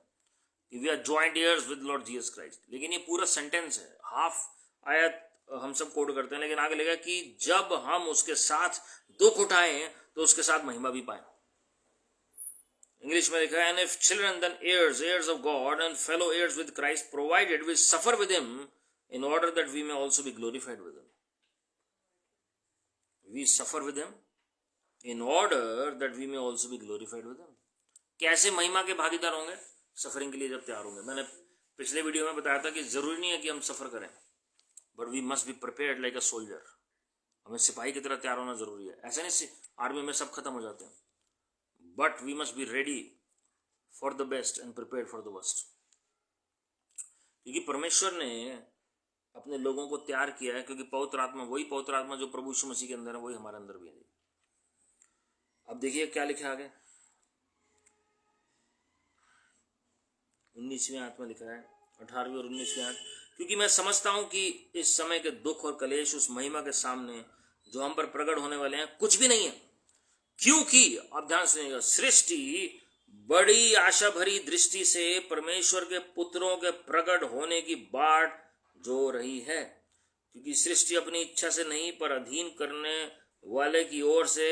कि we are joint heirs with Lord Jesus Christ, लेकिन ये पूरा सेंटेंस है, हाफ आयत हम सब कोट करते हैं, लेकिन आगे लिखा कि जब हम उसके साथ दुख उठाएं तो उसके साथ महिमा भी पाएं। इंग्लिश में लिखा है and if children then heirs, heirs of God and fellow heirs with Christ, provided we suffer with him in order that we may also be glorified with him. We suffer with him in order that we may also be glorified with him. कैसे महिमा के भागीदार होंगे? सफरिंग के लिए जब तैयार होंगे। मैंने पिछले वीडियो में बताया था कि जरूरी नहीं है कि हम सफर करें, but we must be prepared like a soldier. हमें सिपाही की तरह तैयार होना जरूरी है। ऐसा नहीं आर्मी में सब खत्म हो जाते हैं, but we must be ready for the best and prepared for the worst. क्योंकि परमेश्वर ने अपने लोगों को तैयार किया है, क्योंकि पवित्र आत्मा, वही पवित्र आत्मा जो प्रभु यीशु मसीह के अंदर है, वही हमारे अंदर भी है। अब देखिए क्या लिखा आगे, 19वें आयत में लिखा है, 18वीं और 19वीं आयत। क्योंकि मैं समझता हूं कि इस समय के दुख और कलेश उस महिमा के सामने जो हम पर प्रकट होने वाले हैं कुछ भी नहीं है। क्योंकि अब ध्यान सुनिएगा, सृष्टि बड़ी आशा भरी दृष्टि से परमेश्वर के पुत्रों के प्रकट होने की बाट जो रही है। क्योंकि सृष्टि अपनी इच्छा से नहीं पर अधीन करने वाले की ओर से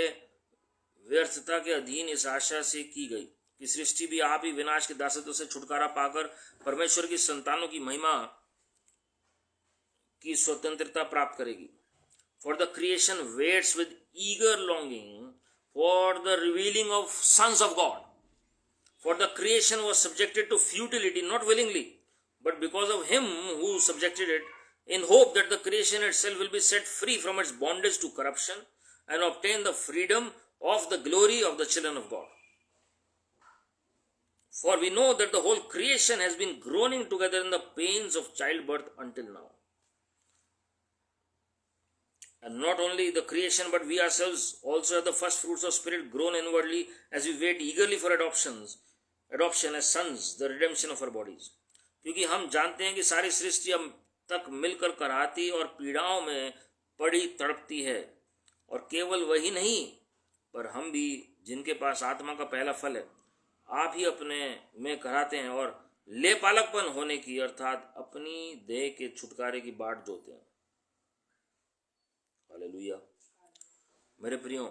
व्यर्थता के अधीन इस आशा से की गई कि सृष्टि भी आप ही विनाश के दासत्व से छुटकारा पाकर परमेश्वर की संतानों की महिमा की स्वतंत्रता प्राप्त करेगी। For the creation waits with eager longing for the revealing of sons of God. For the creation was subjected to futility not willingly but because of him who subjected it, in hope that the creation itself will be set free from its bondage to corruption and obtain the freedom of the glory of the children of God. For we know that the whole creation has been groaning together in the pains of childbirth until now. And not only the creation, but we ourselves also are the first fruits of spirit grown inwardly as we wait eagerly for adoption as sons, the redemption of our bodies. क्योंकि हम जानते हैं कि सारी सृष्टि अब तक मिलकर कराहती और पीड़ाओं में पड़ी तड़पती है, और केवल वही नहीं पर हम भी जिनके पास आत्मा का पहला फल है आप ही अपने में कराते हैं और ले पालकपन होने की अर्थात अपनी देह के छुटकारे की बाट जोते हैं। हालेलुया। मेरे प्रियो,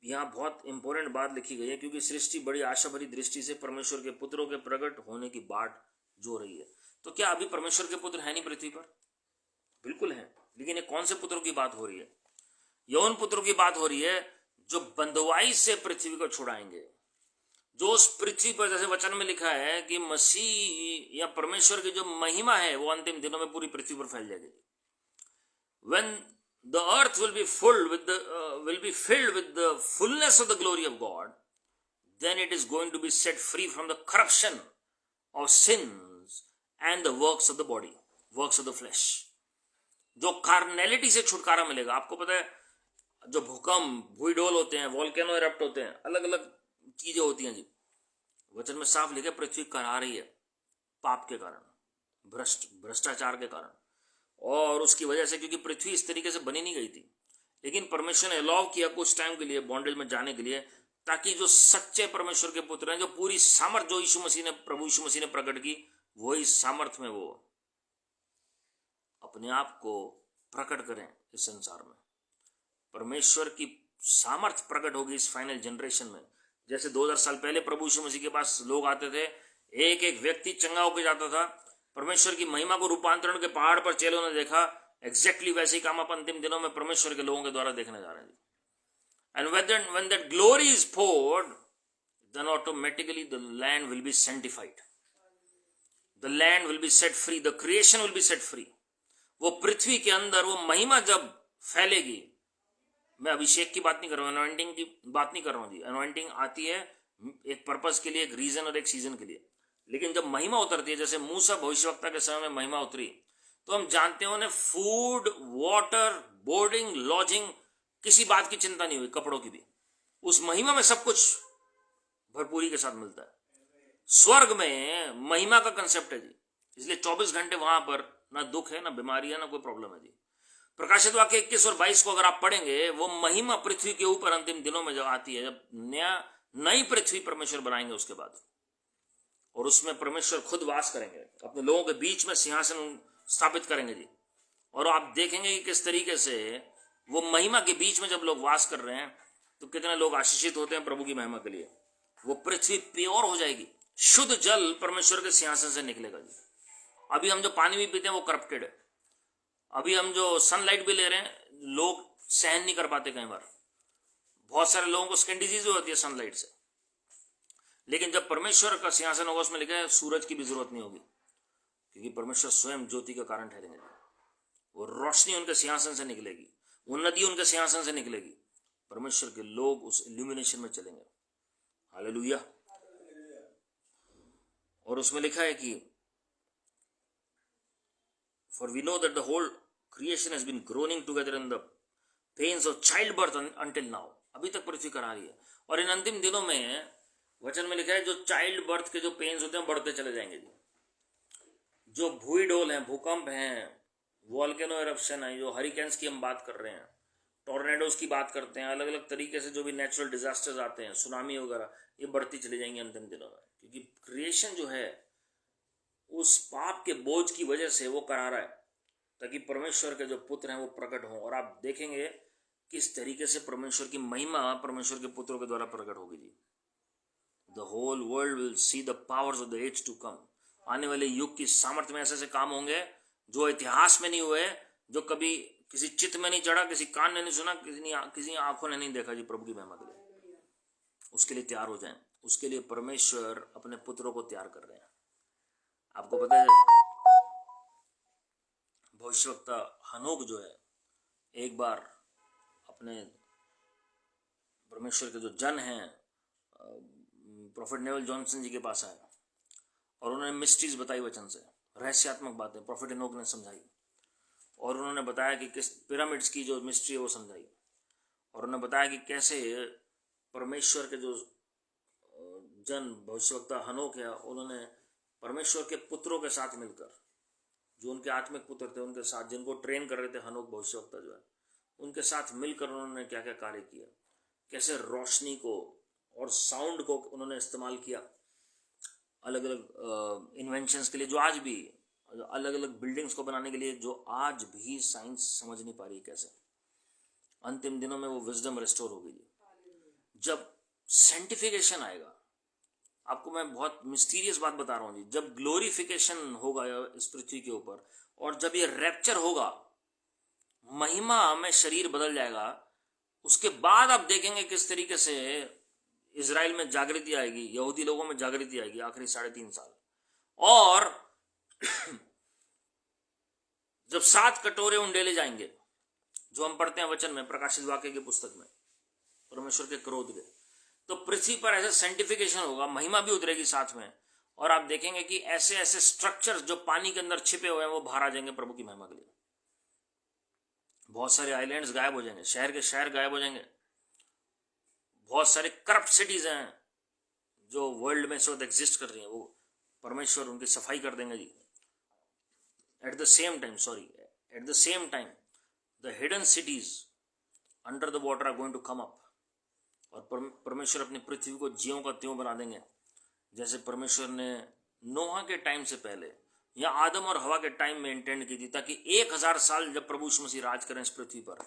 यहाँ बहुत इंपॉर्टेंट बात लिखी गई है, क्योंकि सृष्टि बड़ी आशा भरी दृष्टि से परमेश्वर के पुत्रों के प्रकट होने की बाट जो रही है। तो क्या अभी परमेश्वर के पुत्र है नहीं पृथ्वी पर? बिल्कुल है, लेकिन ये कौन से पुत्रों की बात हो रही है? यौन पुत्रों की बात हो रही है जो बंधुआई से पृथ्वी को छुड़ाएंगे, जो उस पृथ्वी पर, जैसे वचन में लिखा है कि मसीह या परमेश्वर की जो महिमा है वो अंतिम दिनों में पूरी पृथ्वी पर फैल जाएगी। When the earth will be filled with the fullness of the glory of God, then it is going to be set free from the corruption of sins and the works of the body, works of the flesh. जो कार्नेलिटी से छुटकारा मिलेगा। आपको पता है, जो भूकंप, भूईडोल होते हैं, वोल्केनो इरप्ट होते हैं, अलग अलग चीजें होती हैं जी। वचन में साफ लिखा, पृथ्वी करहा रही है पाप के कारण, भ्रष्टाचार के कारण, और उसकी वजह से, क्योंकि पृथ्वी इस तरीके से बनी नहीं गई थी। लेकिन परमेश्वर ने अलाउ किया कुछ टाइम के लिए बॉन्डेज में जाने के लिए, ताकि जो सच्चे परमेश्वर के पुत्र हैं, जो पूरी सामर्थ जो प्रभु यीशु मसीह ने प्रकट की, वही सामर्थ में वो अपने आप को प्रकट करें इस संसार में। परमेश्वर की सामर्थ प्रकट होगी इस फाइनल जनरेशन में। जैसे 2000 साल पहले प्रभु यीशु मसीह के पास लोग आते थे, एक एक व्यक्ति चंगा होकर जाता था, परमेश्वर की महिमा को रूपांतरण के पहाड़ पर चेलों ने देखा। एग्जैक्टली वैसे ही काम आप अंतिम दिनों में परमेश्वर के लोगों के द्वारा देखने जा रहे हैं। And when that glory is poured, then automatically the land will be sanctified, the land will be set free, the creation will be set free. वो पृथ्वी के अंदर वो महिमा जब फैलेगी, मैं अभिषेक की बात नहीं कर रहा हूँ, अनॉइंटिंग की बात नहीं कर रहा हूँ जी। अनॉइंटिंग आती है एक पर्पस के लिए, एक रीजन और एक सीजन के लिए, लेकिन जब महिमा उतरती है, जैसे मूसा भविष्यवक्ता के समय में महिमा उतरी, तो हम जानते हैं उन्हें फूड, वाटर, बोर्डिंग, लॉजिंग, किसी बात की चिंता नहीं हुई, कपड़ों की भी। उस महिमा में सब कुछ भरपूरी के साथ मिलता है। स्वर्ग में महिमा का कंसेप्ट है जी, इसलिए 24 घंटे वहां पर ना दुख है, ना बीमारी है, ना कोई प्रॉब्लम है जी। प्रकाशित वाक्य 21 और 22 को अगर आप पढ़ेंगे, वो महिमा पृथ्वी के ऊपर अंतिम दिनों में जब आती है, जब नई पृथ्वी परमेश्वर बनाएंगे उसके बाद, और उसमें परमेश्वर खुद वास करेंगे, अपने लोगों के बीच में सिंहासन स्थापित करेंगे जी। और आप देखेंगे कि किस तरीके से वो महिमा के बीच में जब लोग वास कर रहे हैं, तो कितने लोग आशीषित होते हैं प्रभु की महिमा के लिए। वो पृथ्वी प्योर हो जाएगी, शुद्ध जल परमेश्वर के सिंहासन से निकलेगा जी। अभी हम जो पानी भी पीते हैं वो करप्टेड है। अभी हम जो सनलाइट भी ले रहे हैं, लोग सहन नहीं कर पाते कई बार। बहुत सारे लोगों को स्किन डिजीज होती है सनलाइट से। लेकिन जब परमेश्वर का सिंहासन होगा, उसमें लिखा है सूरज की भी जरूरत नहीं होगी, क्योंकि परमेश्वर स्वयं ज्योति का कारण ठहरेंगे। वो रोशनी उनके सिंहासन से निकलेगी, उन्नति उनके सिंहासन से निकलेगी, परमेश्वर के लोग उस इल्यूमिनेशन में चलेंगे। हालेलुया। और उसमें लिखा है कि for we know that the whole creation has been groaning together in the pains of childbirth until now। अभी तक पृथ्वी करा रही है। और इन अंतिम दिनों में वचन में लिखा है जो चाइल्ड बर्थ के जो पेन्स होते हैं बढ़ते चले जाएंगे जी। जो भूई डोल हैं, भूकंप हैं, वॉल्केनो एरप्शन है, जो हरिकेन्स की हम बात कर रहे हैं, टॉर्नेडोज की बात करते हैं, अलग अलग तरीके से जो भी नेचुरल डिजास्टर्स आते हैं, सुनामी वगैरह, ये बढ़ती चली जाएंगी अंतिम दिनों में। क्योंकि क्रिएशन जो है उस पाप के बोझ की वजह से वो करा रहा है ताकि परमेश्वर के जो पुत्र हैं वो प्रकट हों। और आप देखेंगे किस तरीके से परमेश्वर की महिमा परमेश्वर के पुत्रों के द्वारा प्रकट होगी जी। The whole world will see the powers of the age to come. आने वाले युग की सामर्थ्य में ऐसे ऐसे काम होंगे जो इतिहास में नहीं हुए, जो कभी किसी चित्त में नहीं चढ़ा, किसी कान ने नहीं सुना, किसी आंखों ने नहीं देखा जी। प्रभु की महिमा के लिए, उसके लिए तैयार हो जाएं। उसके लिए परमेश्वर अपने पुत्रों को तैयार कर रहे हैं। आपको पता है भविष्यवक्ता हनोक जो है एक बार अपने परमेश्वर के जो जन हैं प्रोफेट नेवल जॉनसन जी के पास आए और उन्होंने मिस्ट्रीज बताई वचन से, रहस्यात्मक बातें प्रोफेट हनोक ने समझाई। और उन्होंने बताया कि किस पिरामिड्स की जो मिस्ट्री है वो समझाई। और उन्होंने बताया कि कैसे परमेश्वर के जो जन भविष्यवक्ता हनोक है, उन्होंने परमेश्वर के पुत्रों के साथ मिलकर, जो उनके आत्मिक पुत्र थे उनके साथ, जिनको ट्रेन कर रहे थे हनोक भविष्यवक्ता जो है, उनके साथ मिलकर उन्होंने क्या क्या कार्य किया, कैसे रोशनी को और साउंड को उन्होंने इस्तेमाल किया अलग अलग इन्वेंशंस के लिए, जो आज भी अलग अलग बिल्डिंग्स को बनाने के लिए, जो आज भी साइंस समझ नहीं पा रही कैसे। अंतिम दिनों में वो विजडम रिस्टोर होगी जी। जब साइंटिफिकेशन आएगा, आपको मैं बहुत मिस्टीरियस बात बता रहा हूँ जी, जब ग्लोरिफिकेशन होगा इस पृथ्वी के ऊपर और जब ये रैप्चर होगा, महिमा में शरीर बदल जाएगा, उसके बाद आप देखेंगे किस तरीके से इजराइल में जागृति आएगी, यहूदी लोगों में जागृति आएगी आखिरी 3.5 साल। और जब 7 कटोरे उंडेले जाएंगे, जो हम पढ़ते हैं वचन में प्रकाशित वाक्य की पुस्तक में, परमेश्वर के क्रोध के, तो पृथ्वी पर ऐसा साइंटिफिकेशन होगा, महिमा भी उतरेगी साथ में। और आप देखेंगे कि ऐसे ऐसे स्ट्रक्चर्स जो पानी के अंदर छिपे हुए हैं वो बाहर आ जाएंगे प्रभु की महिमा के लिए। बहुत सारे आइलैंड्स गायब हो जाएंगे, शहर के शहर गायब हो जाएंगे। बहुत सारे करप्ट सिटीज हैं जो वर्ल्ड में इस वक्त एग्जिस्ट कर रही हैं, वो परमेश्वर उनकी सफाई कर देंगे जी। At the same time the hidden cities under the water are going to come up. और परमेश्वर अपनी पृथ्वी को ज्यों का त्यों बना देंगे, जैसे परमेश्वर ने नोहा के टाइम से पहले या आदम और हवा के टाइम में इंटेंड की थी, ताकि 1000 साल जब प्रभु यीशु मसीह राज करें इस पृथ्वी पर,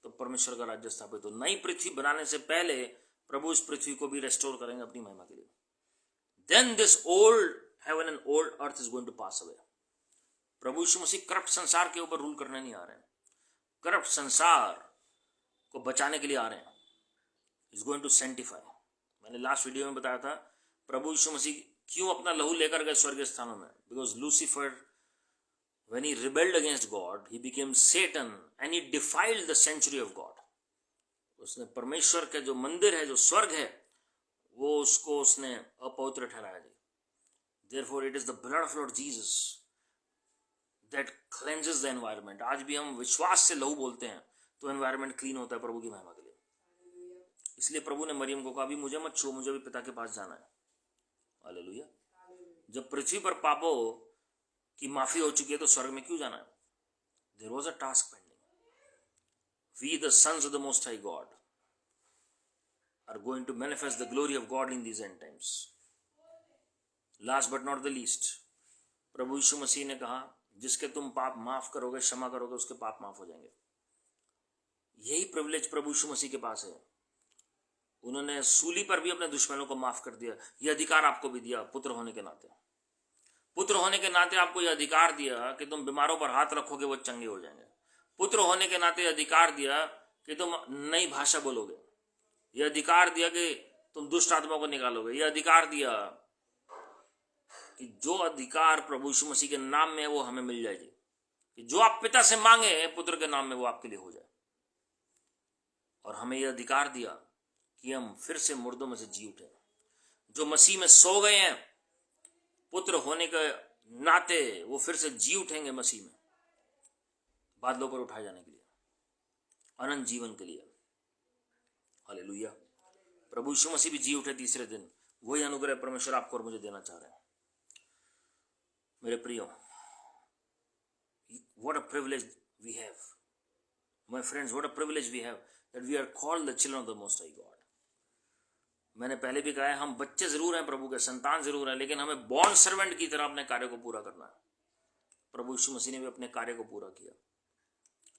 तो परमेश्वर का राज्य स्थापित हो। नई पृथ्वी बनाने से पहले प्रभु इस पृथ्वी को भी रेस्टोर करेंगे अपनी महिमा के लिए। Then this old heaven and old earth is going to pass away. प्रभु यीशु मसीह करप्ट संसार के ऊपर रूल करने नहीं आ रहे हैं, करप्ट संसार को बचाने के लिए आ रहे हैं। Is going to sanctify. मैंने लास्ट वीडियो में बताया था प्रभु यीशु मसीह क्यों अपना लहू लेकर गए स्वर्गीय स्थानों में। Because Lucifer when he rebelled against God, he became Satan and he defiled the sanctuary of God। उसने परमेश्वर के जो मंदिर है, जो स्वर्ग है, वो उसको उसने अपवित्र ठहराया जी। Therefore it is the blood of Lord Jesus that cleanses the environment। आज भी हम विश्वास से लहू बोलते हैं तो एनवायरमेंट क्लीन होता है प्रभु की महिमा के लिए। इसलिए प्रभु ने मरियम को कहा भी मुझे मत छू, मुझे भी पिता के पास जाना है। हालेलुया। जब पृथ्वी पर पापों की माफी हो चुकी है तो स्वर्ग में क्यों जाना है? There was a task pending। We the sons of the Most High God are going to manifest the glory of God in these end times। Last but not the least, प्रभु यीशु मसीह ने कहा जिसके तुम पाप माफ करोगे, क्षमा करोगे, उसके पाप माफ हो जाएंगे। यही प्रिविलेज प्रभु यीशु मसीह के पास है। उन्होंने सूली पर भी अपने दुश्मनों को माफ कर दिया। यह अधिकार आपको भी दिया पुत्र होने के नाते। पुत्र होने के नाते आपको यह अधिकार दिया कि तुम बीमारों पर हाथ रखोगे वो चंगे हो जाएंगे। पुत्र होने के नाते अधिकार दिया कि तुम नई भाषा बोलोगे। यह अधिकार दिया कि तुम दुष्ट आत्माओं को निकालोगे। यह अधिकार दिया कि जो अधिकार प्रभु यीशु मसीह के नाम में है वो हमें मिल जाए जी, कि जो आप पिता से मांगे पुत्र के नाम में वो आपके लिए हो जाए। और हमें ये अधिकार दिया कि हम फिर से मुर्दों में से जी उठे, जो मसीह में सो गए हैं पुत्र होने के नाते वो फिर से जी उठेंगे मसीह में, बादलों पर उठाए जाने के लिए, अनंत जीवन के लिए। हालेलुया। प्रभु यीशु मसीह भी जी उठे तीसरे दिन। वही अनुग्रह परमेश्वर आपको और मुझे देना चाह रहे हैं। मेरे प्रियो, what a privilege we have, my friends, what a privilege we have that we are called the children of the Most High God. मैंने पहले भी कहा है, हम बच्चे जरूर हैं, प्रभु के संतान जरूर हैं, लेकिन हमें बॉन्ड सर्वेंट की तरह अपने कार्य को पूरा करना है। प्रभु यीशु मसीह ने भी अपने कार्य को पूरा किया।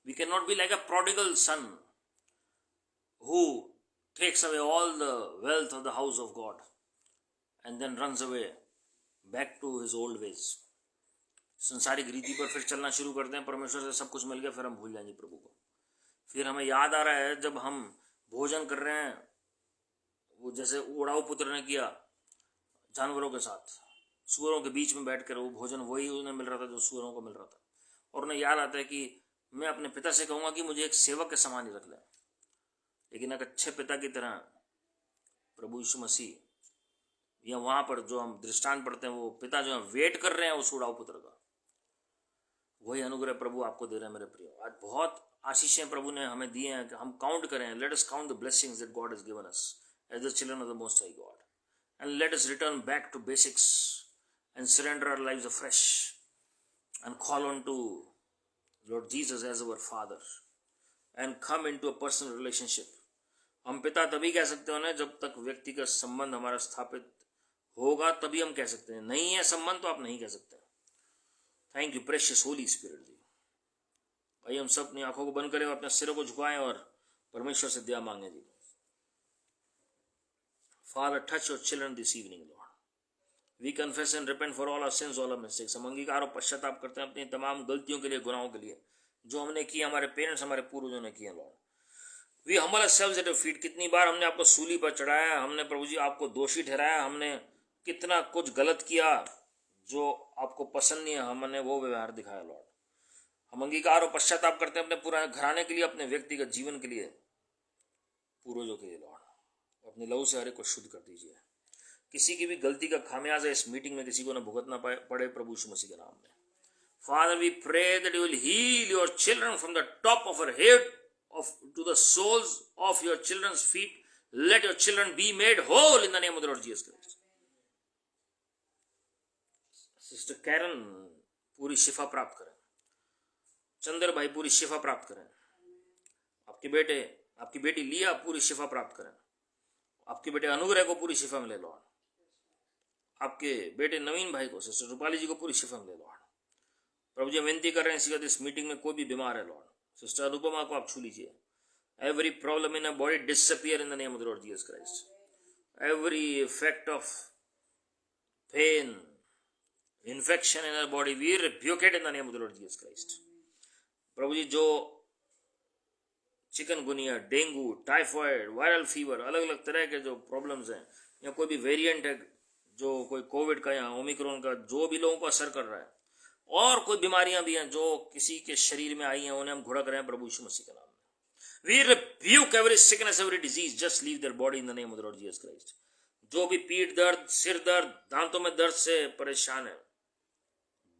We cannot be like a prodigal son who takes away all the wealth of the house of God and then runs away back to his old ways. संसारिक रीति पर फिर चलना शुरू करते हैं, परमेश्वर से सब कुछ मिल गया, फिर हम भूल जाएंगे प्रभु को। फिर हमें याद आ रहा है जब हम भोजन कर रहे हैं, वो जैसे उड़ाऊ पुत्र ने किया जानवरों के साथ, सूअरों के बीच में बैठकर वो भोजन वही उन्हें मिल रहा था जो सूअरों को मिल रहा था। और उन्हें याद आता है कि मैं अपने पिता से कहूँगा कि मुझे एक सेवक के समान ही रख लें, लेकिन एक अच्छे पिता की तरह प्रभु यीशु मसीह या वहाँ पर जो हम दृष्टांत पढ़ते हैं, वो पिता जो है वेट कर रहे हैं उस उड़ाऊ पुत्र का। वही अनुग्रह प्रभु आपको दे रहे हैं मेरे प्रियो। आज बहुत आशीषें प्रभु ने हमें दी हैं कि हम काउंट करें। Let us count the blessings that God has given us as the children of the most high God, and let us return back to basics and surrender our lives afresh and call on to Lord Jesus as our father and come into a personal relationship. हम पिता तभी कह सकते हो ना जब तक व्यक्तिगत संबंध हमारा स्थापित होगा, तभी हम कह सकते हैं। नहीं है संबंध तो आप नहीं कह सकते। Thank you precious holy spirit जी। आइए हम सब अपनी आंखों को बंद करें और अपने सिरों को झुकाएं और परमेश्वर से दया मांगे जी। Father touch your children this evening Lord, we confess and repent for all our sins, all our mistakes. हम अंगीकार और पश्चाताप करते हैं अपनी तमाम गलतियों के लिए, गुनाहों के लिए जो हमने किया, हमारे पेरेंट्स हमारे पूर्वजों ने किया Lord. We humble ourselves at your feet. कितनी बार हमने आपको सूली पर चढ़ाया, हमने प्रभु जी आपको दोषी ठहराया, हमने कितना कुछ गलत किया जो आपको पसंद नहीं है, हमने वो व्यवहार दिखाया लॉर्ड। हम अंगीकार और पश्चाताप करते हैं अपने पूरे घराने के लिए, अपने व्यक्तिगत जीवन के लिए, पूर्वजों के लिए लॉर्ड। अपने लहू से हर एक को शुद्ध कर दीजिए। किसी की भी गलती का खामियाजा इस मीटिंग में किसी को न भुगतना पड़े प्रभु यीशु मसीह के नाम में। Father we pray that you will heal your children from the top of your head to the soles of your children's feet. Let your children be made whole in the name of the Lord Jesus Christ. Sister Karen पूरी शिफा प्राप्त करें, चंद्र भाई पूरी शिफा प्राप्त करें, आपकी बेटी लिया पूरी शिफा प्राप्त करें, आपके बेटे अनुग्रह को पूरी शिफा मिले लॉर्ड, आपके बेटे नवीन भाई को, सिस्टर रूपाली जी को पूरी शिफा मिले लॉर्ड। प्रभु जी विनती कर रहे हैं इस मीटिंग में कोई भी बीमार है लॉर्ड, सिस्टर अनुपमा को आप छू लीजिए। Every problem in a body disappear in the name of the Lord Jesus Christ. Every effect of pain, infection in our body we rebuke it in the name of the Lord Jesus Christ. प्रभु जी जो chikungunya, dengue, typhoid, viral fever, अलग अलग तरह के जो प्रॉब्लम्स हैं, या कोई भी वेरिएंट है जो कोई कोविड का या ओमिक्रॉन का, जो भी लोगों को असर कर रहा है, और कोई बीमारियां भी हैं जो किसी के शरीर में आई हैं, उन्हें हम घुड़क रहे हैं प्रभु यीशु मसीह के नाम में। We rebuke every sickness, every disease, just leave their body in the name of the Lord Jesus Christ. जो भी पीठ दर्द, सिर दर्द, दांतों में दर्द से परेशान है,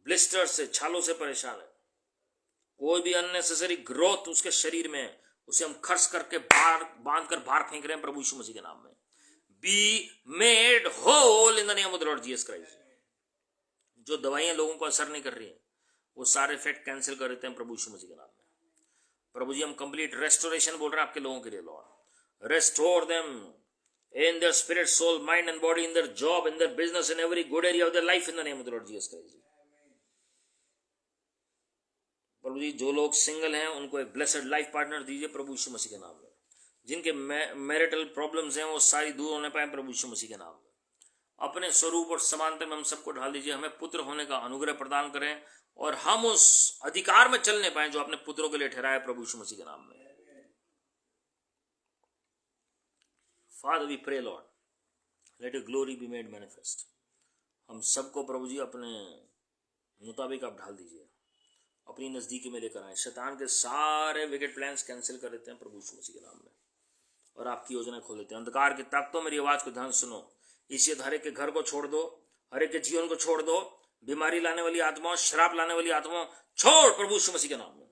ब्लिस्टर से, छालों से परेशान है, कोई भी अननेसेसरी ग्रोथ उसके शरीर में, उसे हम खर्च करके बांध कर बाहर फेंक रहे हैं प्रभु यीशु मसीह के नाम में। Be made whole in the name of the Lord Jesus Christ. जो दवाइयां लोगों को असर नहीं कर रही हैं, वो सारे इफेक्ट कैंसिल कर देते हैं प्रभु यीशु मसीह के नाम में। प्रभु जी हम कंप्लीट रेस्टोरेशन बोल रहे हैं आपके लोगों के लिए Lord. Restore them in their spirit, soul, mind and body, in their job, in their business, in every good area of their life in the name of the Lord Jesus Christ. प्रभु जी जो लोग सिंगल हैं उनको एक ब्लेसेड लाइफ पार्टनर दीजिए प्रभु यीशु मसीह के नाम में। जिनके मैरिटल प्रॉब्लम्स हैं वो सारी दूर होने पाए प्रभु यीशु मसीह के नाम में। अपने स्वरूप और समानता में हम सबको ढाल दीजिए। हमें पुत्र होने का अनुग्रह प्रदान करें और हम उस अधिकार में चलने पाए जो आपने पुत्रों के लिए ठहराया प्रभु यीशु मसीह के नाम में। Father, we pray, Lord, let your glory be made manifest. हम सबको प्रभु जी अपने मुताबिक आप ढाल दीजिए, अपनी नज़दीकी में लेकर आए। शैतान के सारे विकेट प्लान्स कैंसिल कर देते हैं प्रभु यीशु मसीह के नाम में, और आपकी योजना खोल देते हैं। अंधकार की ताकतों, मेरी आवाज़ को ध्यान सुनो। इसी हर एक के घर को छोड़ दो, हर एक के जीवन को छोड़ दो। बीमारी लाने वाली आत्माओं, श्राप लाने वाली आत्माओं, छोड़ प्रभु यीशु मसीह के नाम में।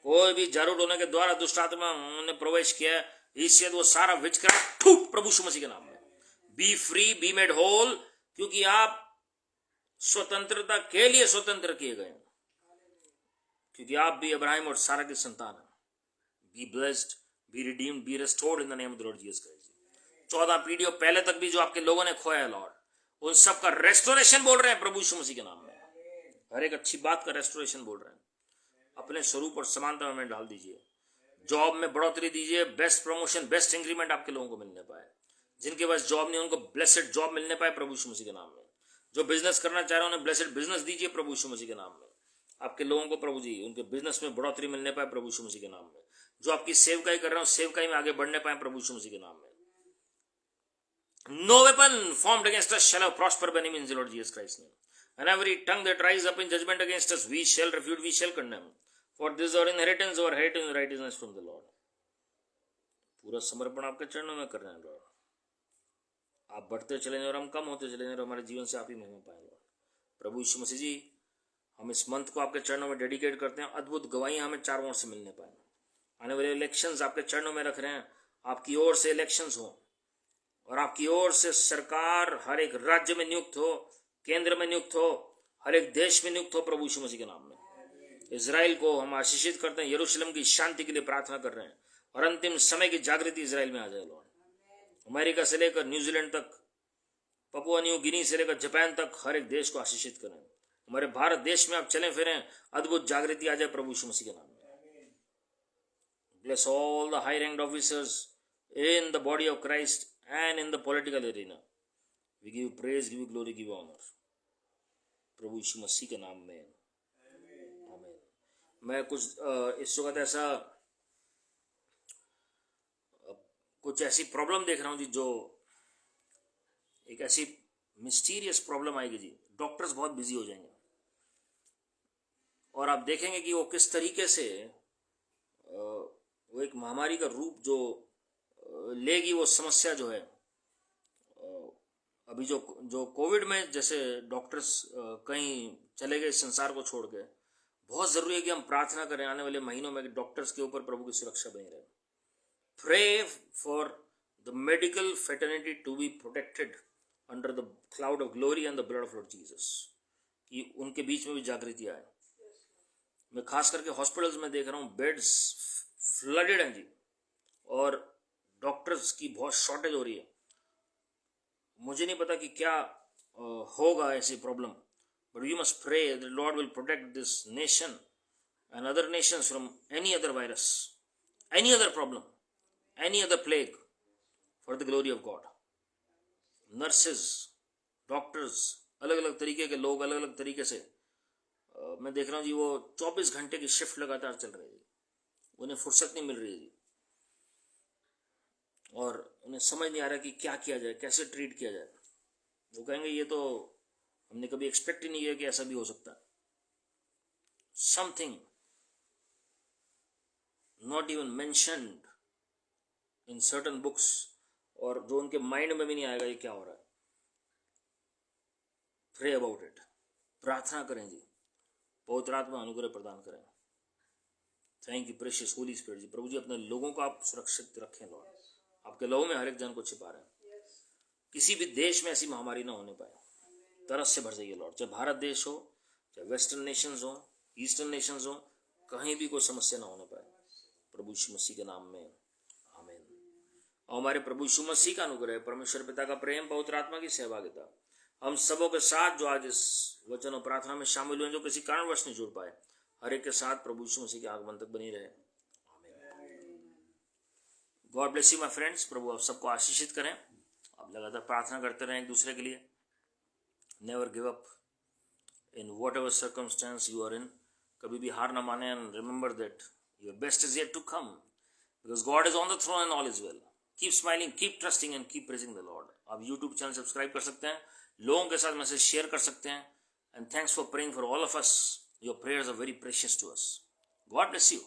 कोई भी जारूड होने के द्वारा दुष्ट आत्मा उन्होंने प्रवेश किया, इससे वो सारा विचक्रांत ठूक प्रभु यीशु मसीह के नाम में। Be free, be made whole, क्योंकि आप स्वतंत्रता के लिए स्वतंत्र किए गए, क्योंकि आप भी अब्राहम और सारा की संतान हैं। Be blessed, be redeemed, be restored in the name of the Lord Jesus Christ. 14 पीढ़ियों पहले तक भी जो आपके लोगों ने खोया है लॉर्ड, उन सब का रेस्टोरेशन बोल रहे हैं प्रभु यीशु मसीह के नाम में। हर एक अच्छी बात का रेस्टोरेशन बोल रहे हैं। अपने स्वरूप और समानता में डाल दीजिए। जॉब में बढ़ोतरी दीजिए, बेस्ट प्रमोशन, बेस्ट इंक्रीमेंट आपके लोगों को मिलने पाए। जिनके पास जॉब नहीं, उनको ब्लेसेड जॉब मिलने पाए प्रभु यीशु मसीह के नाम में। जो बिजनेस करना चाह रहे हैं, उन्हें ब्लेसेड बिजनेस दीजिए प्रभु यीशु मसीह के नाम में। आपके लोगों को प्रभु जी उनके बिजनेस में बढ़ोतरी मिलने पाए प्रभु यीशु मसीह के नाम में। जो आपकी सेवकाई कर रहे हो, सेवकाई में आगे बढ़ने पाए प्रभु यीशु मसीह के नाम में। No weapon formed against us shall prosper by any means in Lord Jesus Christ name, and every tongue that rise up in judgement against us we shall refute, we shall condemn, for this our inheritance, our heritage in righteousness from the Lord. पूरा समर्पण आपके चरणों में कर रहे हैं लॉर्ड। आप बढ़ते चले जाए और हम कम होते चले जाए, और हमारे जीवन से आप ही महिमा पाए लॉर्ड। प्रभु यीशु मसीह जी, हम इस मंथ को आपके चरणों में डेडिकेट करते हैं। अद्भुत गवाहियां हमें चारों ओर से मिलने पाए। आने वाले इलेक्शंस आपके चरणों में रख रहे हैं। आपकी ओर से इलेक्शंस हो, और आपकी ओर से सरकार हर एक राज्य में नियुक्त हो, केंद्र में नियुक्त हो, हर एक देश में नियुक्त हो प्रभु यीशु मसीह के नाम में। इजराइल को हम आशीषित करते हैं। यरूशलेम की शांति के लिए प्रार्थना कर रहे हैं, और अंतिम समय की जागृति इजराइल में आ जाए लॉर्ड। अमेरिका से लेकर न्यूजीलैंड तक, पपुआ न्यू गिनी से लेकर जापान तक, हर एक देश को आशीषित करें। हमारे भारत देश में आप चले फिरें, अद्भुत जागृति आ जाए प्रभु यीशु मसीह के नाम में। Bless all the high ranked officers in the body of Christ and in the political arena. We give praise, give glory, give honour प्रभु यीशु मसीह के नाम में, आमीन। मैं कुछ इस वक्त ऐसा कुछ ऐसी प्रॉब्लम देख रहा हूँ जी, जो एक ऐसी मिस्टीरियस प्रॉब्लम आएगी जी। डॉक्टर्स बहुत बिजी हो जाएंगे, और आप देखेंगे कि वो किस तरीके से वो एक महामारी का रूप जो लेगी। वो समस्या जो है अभी जो कोविड में, जैसे डॉक्टर्स कहीं चले गए संसार को छोड़ के, बहुत ज़रूरी है कि हम प्रार्थना करें आने वाले महीनों में कि डॉक्टर्स के ऊपर प्रभु की सुरक्षा बनी रहे। Pray for the medical fraternity to be protected under the cloud of glory and the blood of Lord Jesus, कि उनके बीच में भी जागृति आए। मैं खास करके हॉस्पिटल्स में देख रहा हूँ, बेड्स फ्लडेड हैं जी, और डॉक्टर्स की बहुत शॉर्टेज हो रही है। मुझे नहीं पता कि क्या होगा ऐसी problem, but we must pray that Lord will protect this nation and other nations from any other virus, any other problem, any other plague, for the glory of God. Nurses, doctors, अलग अलग तरीके के लोग, अलग अलग तरीके से मैं देख रहा हूँ जी, वो 24 घंटे की शिफ्ट लगातार चल रही है। उन्हें फुर्सत नहीं मिल रही है, और उन्हें समझ नहीं आ रहा कि क्या किया जाए, कैसे ट्रीट किया जाए। वो कहेंगे ये तो हमने कभी एक्सपेक्ट ही नहीं किया कि ऐसा भी हो सकता है। Something not even mentioned in certain books, और जो उनके माइंड में भी नहीं आएगा ये क्या हो रहा है। प्रे अबाउट इट, प्रार्थना करें जी, पवित्र आत्मा अनुग्रह प्रदान करें। Thank you precious holy spirit जी। प्रभु जी, अपने लोगों को आप सुरक्षित रखें लॉर्ड। आपके लोगों में हर एक जन को छिपा रहे हैं। किसी भी देश में ऐसी महामारी ना होने पाए। तरस से भर जाइए लॉर्ड। चाहे भारत देश हो, चाहे वेस्टर्न नेशंस हो, ईस्टर्न नेशंस हो, कहीं भी कोई समस्या ना होने पाए प्रभु यीशु मसीह के नाम में, आमीन। और हमारे प्रभु यीशु मसीह का अनुग्रह, परमेश्वर पिता का प्रेम, पवित्र आत्मा की सहभागिता हम सबों के साथ जो आज इस वचन और प्रार्थना में शामिल हुए, जो किसी कारणवश नहीं जुड़ पाए, हर एक के साथ प्रभु यीशु मसीह के आगमन तक बनी रहे, आमीन। God bless you my friends. प्रभु आप सबको आशीषित करें। आप लगातार प्रार्थना करते रहें एक दूसरे के लिए। Never give up in whatever circumstance you are in. कभी भी हार ना माने, and remember that your best is yet to come, because God is on the throne and all is well. Keep smiling, keep trusting and keep praising the Lord. आप यूट्यूब चैनल सब्सक्राइब कर सकते हैं, लोगों के साथ मैसेज शेयर कर सकते हैं. And thanks for praying for all of us. Your prayers are very precious to us. God bless you.